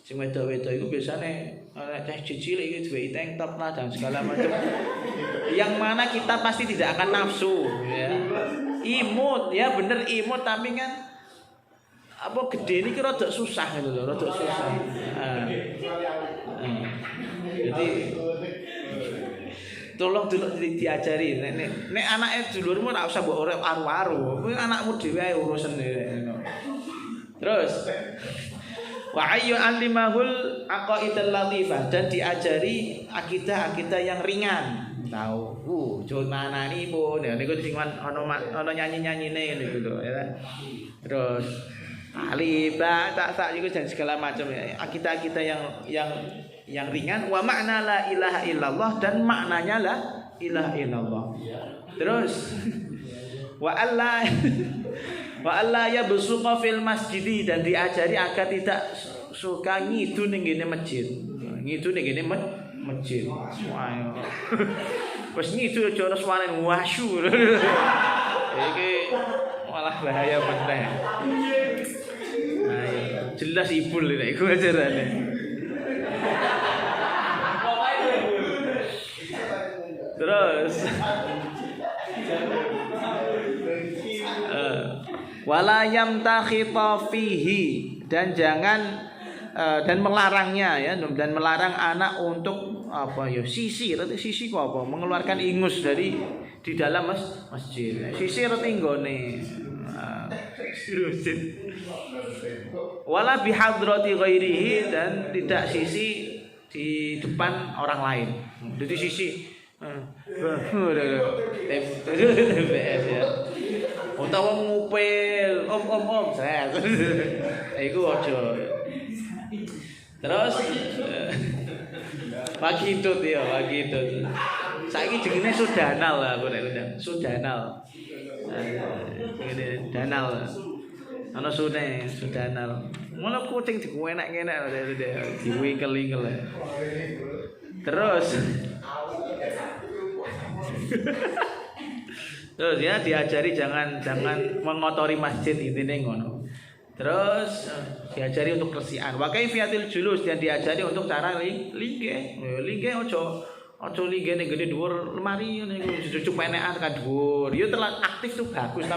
Sing wedok-wedok itu biasanya teh cilik iki duwe tank top lah dan segala macam. Yang mana kita pasti tidak akan nafsu ya. Imut ya bener imut tapi kan apa gede ini kira rada susah gitu loh, rada susah. Jadi tolong dulu diajari nek anake dulurmu ora usah mbok urip aru-aru. Kuwi anakmu dhewe ae urusan ngono. Terus wa ayyu alimahul aqaidal latifah dan diajari akidah-akidah yang ringan. Tahu, jol manani pun ya niku sing ana nyanyi-nyanyine niku lho ya. Terus alibah tak juga dan segala macam ya. Akidah-akidah yang ringan wa makna la ilaha illallah dan maknanya la ilaha illallah. Terus wa alla yabsuqa fil masjid dan diajari agar tidak suka ngidu ning ngene masjid. Ngidu ning ngene masjid. Wah. Wes ngidu aja ora suarane wasyu. Iki malah bahaya bener. Jelas ibul nek iku ajarane. Terus wala yamtakhita fihi dan jangan dan melarangnya ya dan melarang anak untuk apa ya sisi kok apa mengeluarkan ingus dari di dalam masjid. Sisi reti nggone. Wala bihadrati ghairihi dan tidak sisi di depan orang lain. Jadi sisi TPS ya. Utawa ngupil om saya. Iku aja. Terus Wakidut ya, Wakidut. Saiki jenenge Sudanal lah aku nek undang. Sudanal. Ngene Danal. Ana Sudanal. Ngono kucing dikuenak-enak diwingkel-wingkel. Terus ya diajari jangan mengotori masjid intine ngono. Terus diajari untuk kersian. Wa kaifiyatil julus dan diajari untuk cara linggih. Linggih aja linggih ning gede dhuwur lemari ngene iku cucuk penekan tekan dhuwur. Ya telat aktif tuh bagus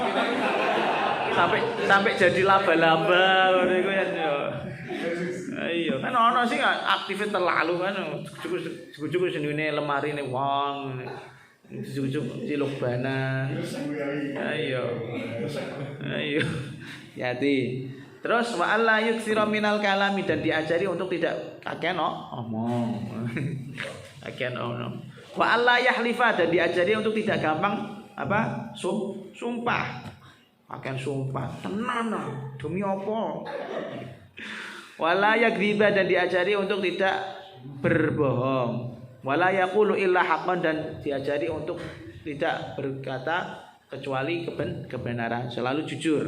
tapi sampai jadi laba-laba ngono iku ya. Iya, kan ono sing aktif terlalu kan cucuk senene lemari ne wong. Cucuk ciluk banan. Ayo. Hati. Terus wa alla yuktsira minal kalami, dan diajari untuk tidak kakean omong. Kakean omong. Wa alla yahlifa, dan diajari untuk tidak gampang apa? Sumpah. Kakean sumpah. Tenan demi apa? Wala yakdziba, dan diajari untuk tidak berbohong. Wala yaqulu illa haqqan, dan diajari untuk tidak berkata kecuali kebenaran, selalu jujur.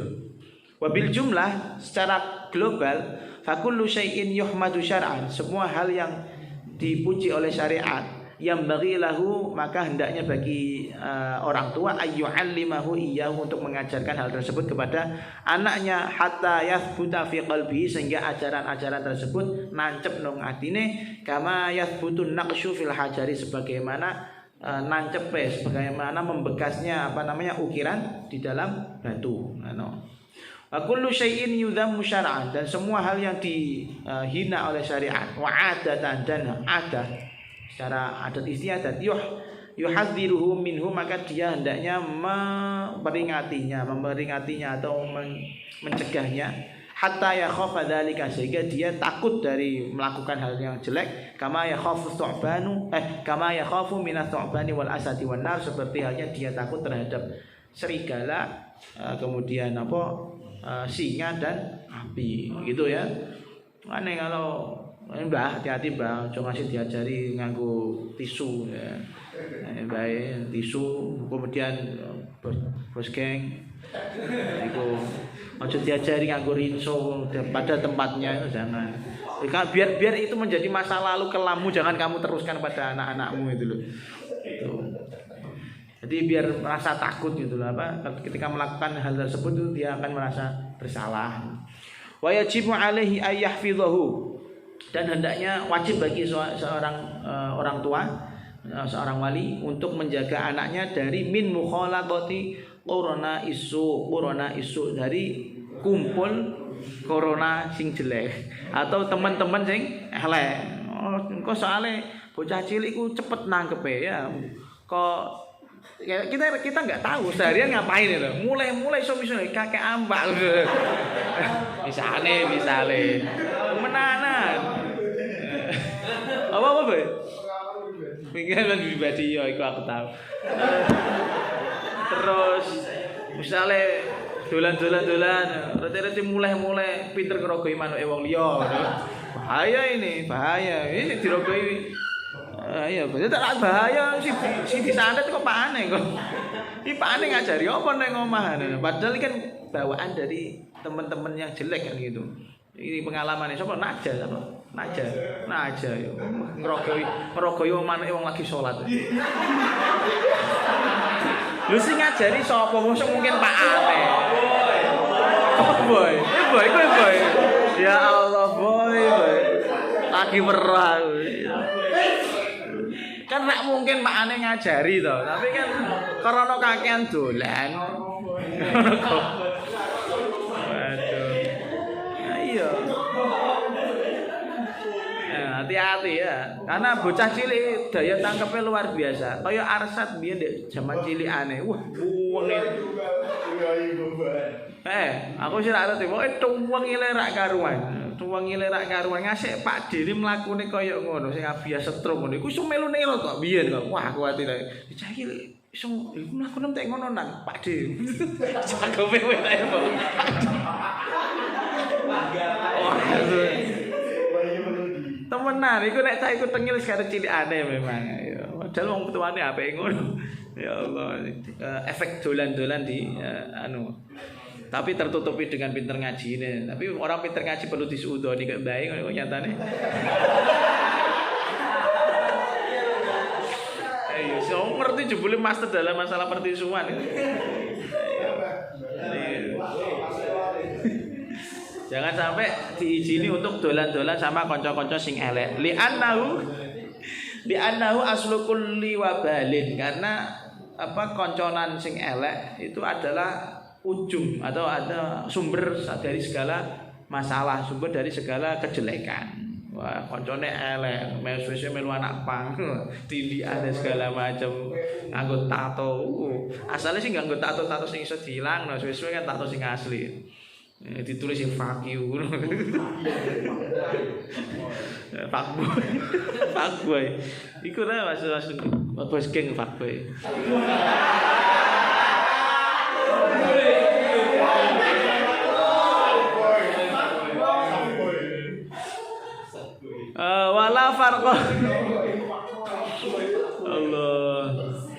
Wabil jumlah, secara global, fakullu syai'in yuhmadu syar'an, semua hal yang dipuji oleh syariat, yang bagi lahu, maka hendaknya bagi orang tua ayyu'allimahu iyyahu, untuk mengajarkan hal tersebut kepada anaknya, hatta yathbuta fi qalbihi, sehingga ajaran-ajaran tersebut nancep nang atine, kama yathbutun naqsyu fil hajari, sebagaimana nancep sebagaimana membekasnya ukiran di dalam batu. Wa kullu syai'in yudhammu syar'an, dan semua hal yang dihina oleh syariat, wa adatan, dan adat secara adat istiadat, yuhadziruhu minhu, maka dia hendaknya memperingatinya atau mencegahnya, hatta yakhafa dzalika, sehingga dia takut dari melakukan hal yang jelek, kama yakhafu minas thu'bani wal asadi wan nar, seperti halnya dia takut terhadap serigala, kemudian singa dan api, gitu ya. Aneh kalau Mbah, hati-hati Mbah, aja ngasih diajari nganggo tisu ya. Baik, tisu, kemudian bos geng iku aja diajari nganggo rinso pada tempatnya, itu jangan. Biar itu menjadi masa lalu kelammu, jangan kamu teruskan pada anak-anakmu itu loh. Itu. Jadi biar merasa takut gitu loh, ketika melakukan hal tersebut itu dia akan merasa bersalah. Wa yajibu alaihi ay yahfizahu, dan hendaknya wajib bagi seorang orang tua, seorang wali, untuk menjaga anaknya dari min mukhalatati corona isu, dari kumpul corona sing jelek atau teman-teman sing elek. Kok soalnya bocah cilik ku cepet nangkepe ya. Kok kita nggak tahu seharian ngapain itu. Mulai misalnya kakek ambak. Misale menanan. Apa Boy? Pikiran pribadi ya, iku aku tahu. Terus misalnya dolan-dolan, rete-rete mulai pinter ngerogoi manuke wong liya. Bahaya ini dirogoi. Iya, bener tak bahaya si disantet kok pakane kok. Iki pakane ngajari apa nang omah. Padahal kan bawaan dari teman-teman yang jelek kan gitu. Ini pengalaman sapa Naja yo. Ngerogoi manuke wong lagi salat. Lu sing ngajari sapa mungkin Pak Ane. Boy. Ya Allah, boy. Lagi merah. Kan nek mungkin Pak Ane ngajari to, tapi kan karena kakean dolan. Waduh. Nah, iya. Hati-hati ya, karena bocah cilik daya tangkapnya luar biasa. Kayak Arsat biyen dek zaman cilikane. Wah, wonge. Aku sih ra ngerti, pokoke tuwengile rak karuan. Ngasih Pak Dene mlakune kaya ngono, sing biasa setrum ngono. Iku iso melu-melu kok biyen kok. Wah, aku ati lek cah iki iso iku mlakune tek ngono nang Pak Dene. Cagope wae ta kok. Temenan, iku nek cah iku tengil sekare cilikane memang. Ya, padahal wong tuane apike ngono. Ya Allah, efek dolan-dolan di tapi tertutupi dengan pinter ngaji ini. Tapi orang pinter ngaji perlu disuudoni kayak baik kok nyatane. Ayo, so ngerti jebule master dalam masalah pertisuan. Jangan sampai diizini untuk dolan-dolan sama kanca-kanca sing elek. Li'annahu aslu kulli wabalin, karena konconan sing elek itu adalah ujung atau ada sumber dari segala masalah, sumber dari segala kejelekan. Wah, koncone elek, melu anak pang, tindi ada segala macam, nganggo tato. Asalnya sih nganggo tato sing iso dilangno, suwe-suwe kan tato sing asli. Ditulis yang fuck you. Fuckboy. Fuckboy. Iku lah masuk bos geng fuckboy. Wala farqa Allah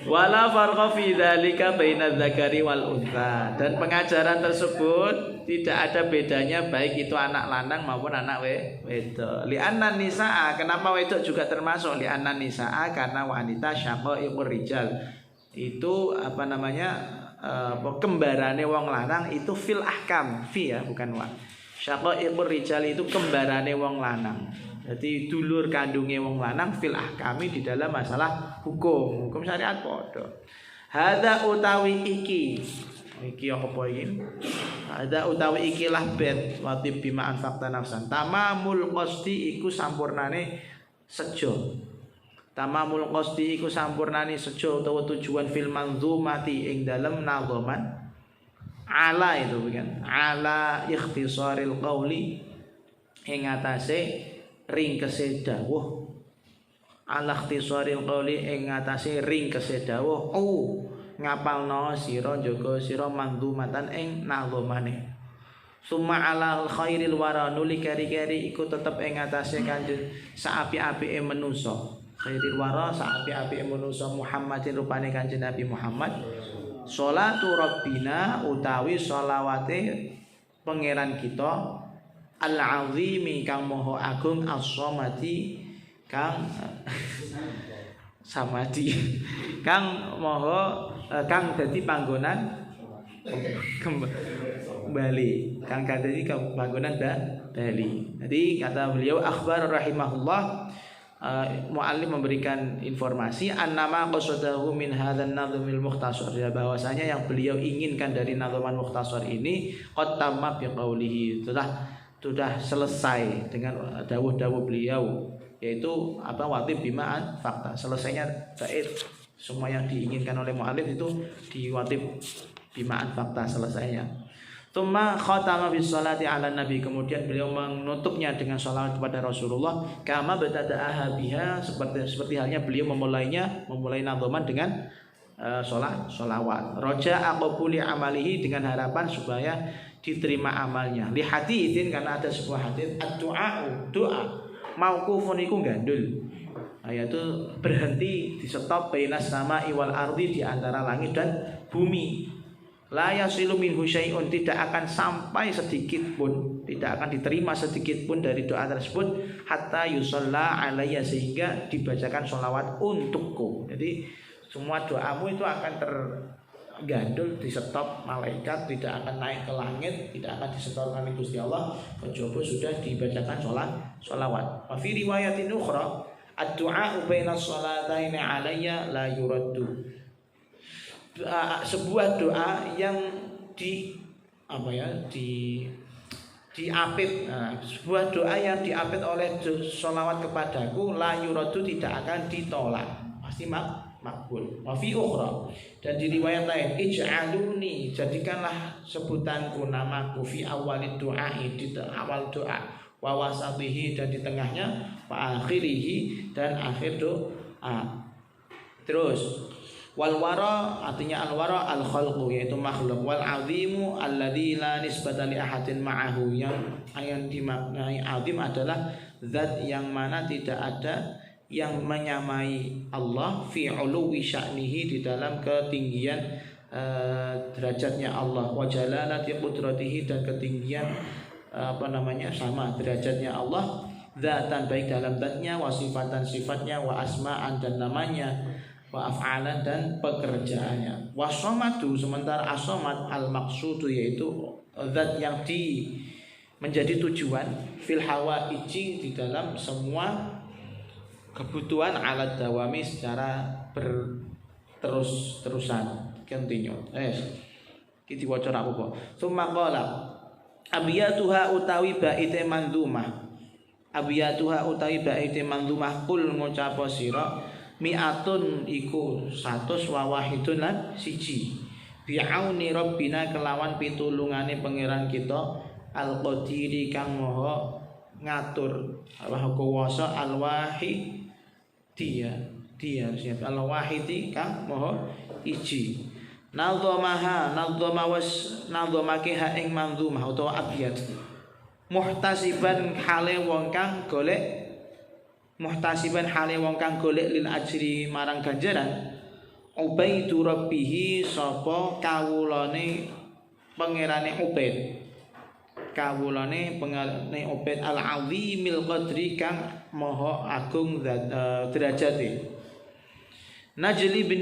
wala farqa fi dzalika baina dzakari wal untha, dan pengajaran tersebut tidak ada bedanya baik itu anak lanang maupun anak wedok. Li'anna nisaa, kenapa wedok juga termasuk? Li'anna nisaa, karena wanita syaqaiqur rijal. Itu apa namanya? Kembarane wong lanang itu fil ahkam, fi ya bukan wa. Syaqaiqur rijal itu kembarane wong lanang. Jadi dulur kandungnya wong lanang fil ahkami di dalam masalah hukum syariat padha. Hadza utawi iki apa iki? Hadza utawi iki lah bet watib bima anfaqta nafsan. Tamamul qasdi iku sampurnane sejo. Tamamul qasdi iku sampurnane sejo utawa tujuan fil manzumati ing dalem nadhaman. Ala itu kan. Ala ikhtisaril qauli ing atase ringkese dawuh, ala ikhtisaril qauli ing atase ringkese dawuh. Ngapalno sira njaga sira mandzumatan ing nazamane. Summa ala khairil wara nuli keri-keri iku tetep ing atase kanjeng saapi-apike manusa. Khairil wara saapi-apike manusa Muhammadin rupane kanjeng Nabi Muhammad. Sholatu rabbina utawi sholawate pangeran kita Al-azimi kang moho agung, as-somati kang samadi kang moho kang dadi panggonan kembali, kang dadi panggonan bali. Jadi kata beliau akhbar rahimahullah, muallim memberikan informasi annama qasadahu min hadzal nadhmil mukhtasar, ya bahwasanya yang beliau inginkan dari nadhaman mukhtasar ini qad tamma bi qaulihi, sudah selesai dengan dawuh-dawuh beliau, yaitu apa watib bimaan fakta. Selesainya bait semua yang diinginkan oleh mu'alif itu di watib bimaan fakta selesainya. Tsumma khatama bis salati ala nabi, kemudian beliau menutupnya dengan sholawat kepada Rasulullah. Kama bada'aha biha, seperti halnya beliau memulai nadhaman dengan sholawat. Roja aqbuli amalihi, dengan harapan supaya diterima amalnya. Li haditsin, karena ada sebuah hadits ad-du'a, doa mauqufun iku gandul, yaitu berhenti, di stop bainas sama'i wal ardi, di antara langit dan bumi. La yasilu minhu syai'un, tidak akan sampai sedikit pun, tidak akan diterima sedikit pun dari doa tersebut hatta yusalla alayya, sehingga dibacakan sholawat untukku. Jadi semua doamu itu akan tergandul, di stop malaikat, tidak akan naik ke langit, tidak akan disetorkan oleh Gusti Allah kecuali sudah dibacakan sholawat. Wa fi riwayatin ukhra ad-du'a baina sholataini alayya la yuraddu, sebuah doa yang diapit, sebuah doa yang diapit oleh sholawat kepadaku la yuraddu, tidak akan ditolak, pasti makbul. Wa fi ukhra, dan di riwayat lain ij'aluni, jadikanlah sebutanku, namaku, fi awalid doa, di awal doa, wa wasatihi, dan di tengahnya, wa akhirihi, dan akhir doa. Terus wal wara, artinya al wara al khalqu, yaitu makhluk. Wal azimu alladzi la nisbata li ahadin ma'ahu, yang dimaknai azim adalah zat yang mana tidak ada yang menyamai Allah, fi uluwi sya'nihi, di dalam ketinggian derajatnya Allah, wa jalalati qudratihi, dan ketinggian sama derajatnya Allah, zatan baik dalam zatnya, wa sifatan sifatnya, wa asma'an dan namanya, wa af'alan dan pekerjaannya. Wa somadu, sementara as-somad al-maqsudu, yaitu zat yang menjadi tujuan, fil hawaiji, di dalam semua kebutuhan, alat dawami, secara berterus-terusan, continue. Kita waca aku kok. Summa qala abiyatuha utawi baite manzumah, abiyatuha utawi baite manzumah, kul ngucapa sira mi'atun iku 100 wa wahidun lan siji, bi'auni rabbina kelawan pitulungane pangeran kita al-qadiri kang maha ngatur maha kuwasa al-wahid dia al-wahidi kang maha iji nadzamake ha ing manzumah utawa abiyat muhtasiban hale wong kang golek lil ajri marang ganjaran Ubaidu rabbihi sapa kawulane pangerane Ubaid al-azimil qadri kang maha agung derajate Najli bin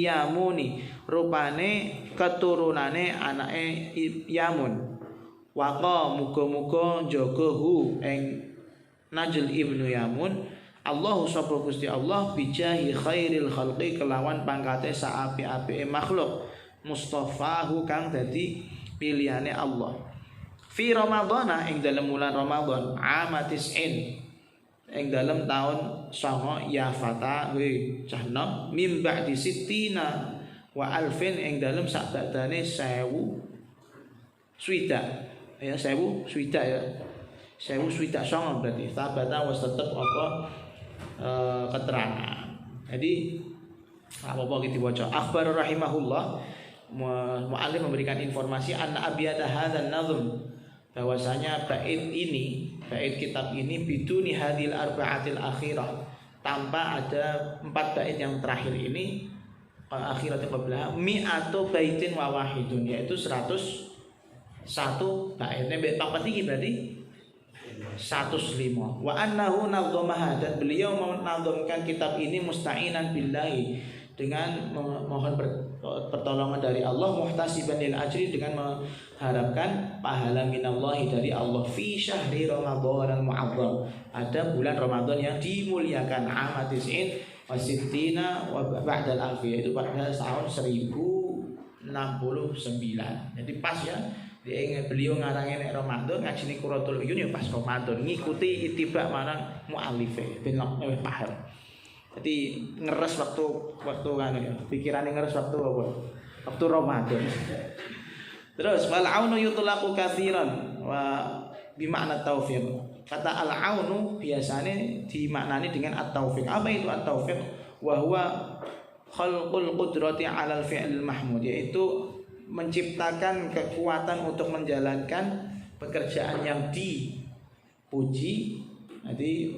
Yamuni rupane keturunane anake Yamun waqa muga-muga jaga hu ing Najl ibnu Yamun Allahu sapa Gusti Allah bijahi khairil khalqi kelawan pangkate saapi-apike makhluk mustafahu kang dadi pilihane Allah fi ramadhana ing dalem wulan Ramadan amatis'in ing dalem taun 9 ya fata cah nom mim ba'di sittina wa alfin ing dalem sakbadane 1000 swida ya 1000 swida ya 1000 swida songo berarti sabata wis tetep apa keterangan. Jadi apa-apa kita baca akhbar rahimahullah mu'allim memberikan informasi anna abiyata hadzal nazm bahwasanya bait kitab ini biduni hadil arba'atil akhirah tanpa ada 4 bait yang terakhir ini akhirat qablaha mi'atu baitin wa wahidun yaitu 101 bait nek papat iki berarti 105 wa annahu nadzamaha dan beliau menadzamkan kitab ini musta'inan billahi dengan mohon pertolongan dari Allah muhtasiban lil ajri dengan mengharapkan pahala minallahi dari Allah fi syahri ramadhan al-mu'azzam ada bulan Ramadan yang dimuliakan amatis'in wa sittina wa ba'dal alfi yaitu pada tahun 1069 jadi pas ya beliau ngarangin Ramadan ngajini Qurratul Uyun ya pas Ramadan ngikuti itibak marang mu'alife ben paham. Jadi ngeres waktu kan ya. Pikirannya ngeres waktu apa? Waktu Ramadan. Terus wal aunu yutlaqu katsiran wa bimakna taufiq. Kata al aunu biasanya dimaknani dengan at-taufiq. Apa itu at-taufiq? Wa huwa khalqul qudrati 'alal fi'lil mahmud yaitu menciptakan kekuatan untuk menjalankan pekerjaan yang dipuji. Jadi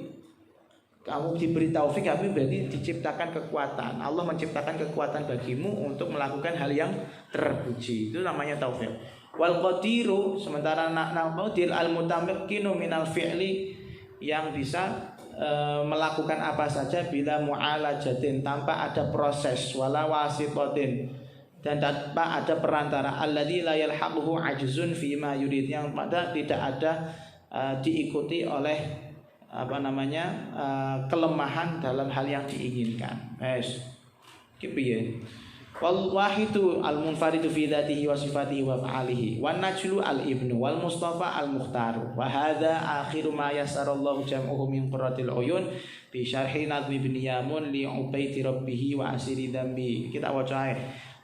kamu diberi taufik tapi berarti diciptakan kekuatan. Allah menciptakan kekuatan bagimu untuk melakukan hal yang terpuji. Itu namanya taufik. Wal qadiru sementara qadir al mutamakkinu minal fi'li yang bisa melakukan apa saja bila mu'alajatin tanpa ada proses wala wasitatin dan tanpa ada perantara alladzi la yalhaquhu ajzun fi ma yurid yang pada tidak ada diikuti oleh kelemahan dalam hal yang diinginkan. Kipiye wal wahidu al munfaridu fi dzatihi wa sifatihi wa fa'alihi wan najlu al ibnu wal mustafa al mukhtar wa hadza akhiru ma yasarallahu jam'uhu min qurratil uyun bi syarhi nadmi bin yamun li ubaiti rabbih wa asiri dambi. Kita waca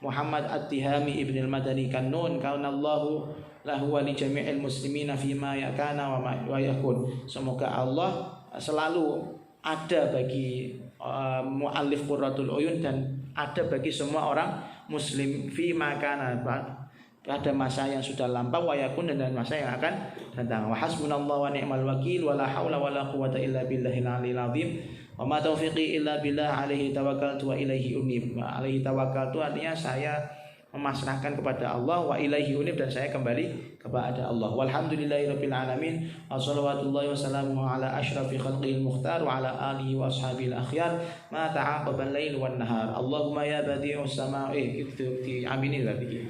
Muhammad At-Tihami Ibn al-Madani Kanun kaunallahu lahu wa li jami'il muslimina fima yakana wa yakun. Semoga Allah selalu ada bagi muallif Qurratul Uyun dan ada bagi semua orang muslim fima kana pada masa yang sudah lampau wa yakun dan masa yang akan datang. Wa hasbunallahu wa ni'mal wakil wa la haula wa la quwwata illa billahil aliyil azim. Wa ma taufiqi illa billah alaihi tawakkaltu wa ilaihi unib. Alaihi tawakkaltu artinya saya memasrahkan kepada Allah wa ilaihi unib dan saya kembali kepada Allah. Walhamdulillahirabbil alamin. Wassallallahu wasallamu ala asyrafil khalqil mukhtar wa ala alihi wa ashabil akhyar ma ta'aqaba al-lail wan nahar. Allahumma ya badi'us sama'i gitu aminin berarti.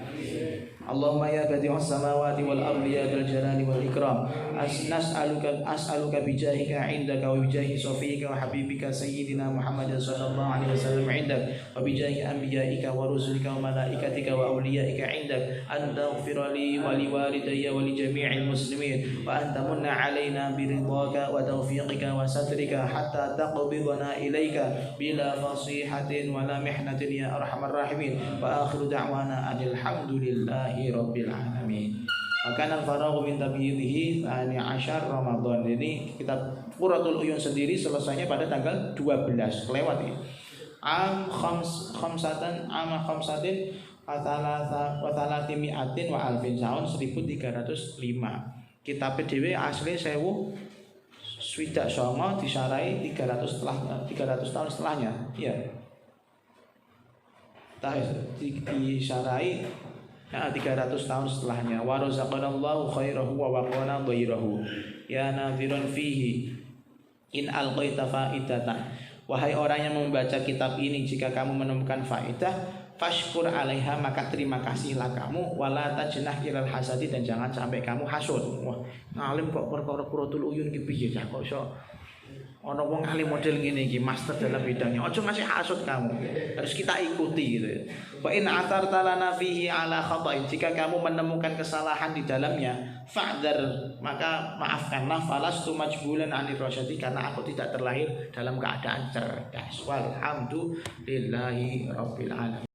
Allahumma ya badi'us samawati wal ardi ya dzal jalali wal ikram. As'aluka bijahika 'indaka wa bijahi safiyika wa habibika sayyidina Muhammad sallallahu alaihi wasallam 'indak wa bijahi anbiya'ika wa rusulika wa malaikatika wa awliya'ika 'indak an taghfira li wa liwalidayya wa li jami'il muslimin wa an tamunna 'alaina biridhaka wa tawfiqika wa satrika hatta taqbidana ilaika bila fasihatin wa la mihnatin ya arhamar rahimin. Wa akhiru da'wana alhamdulillahi rabbil alamin. Maka al-faraghu min tabyidihi 12 Ramadan. Ini kitab Qurratul Uyun sendiri selesainya pada tanggal 12 kelewat ya. Khamsatin wa thalathimi'atin wa alfin tahun 1305. Kitab dhewe asli 1029 disarai 300 tahun setelahnya. Iya. Disarai 300 tahun setelahnya. Wa razaqanallahu khairahu wa waqana dhairahu. Ya nadhiran fihi in alqaita faidatan. Wahai orang yang membaca kitab ini, jika kamu menemukan faidah, fashkur 'alaiha, maka terima kasihlah kamu, wala tajnah ilal hasadi, dan jangan sampai kamu hasud. Wah, ngalim kok perkara Qurratul Uyun ki piye cah kok iso ana wong alim model ngene iki, master dalam bidangnya. Ojo ngasih hasud kamu. Harus kita ikuti gitu. Wa in atarta lana fihi ala khata'in, jika kamu menemukan kesalahan di dalamnya, fa'dzar, maka maafkanlah, falastu majbulan 'anil rasyadi, karena aku tidak terlahir dalam keadaan cerdas. Walhamdulillahi rabbil alamin.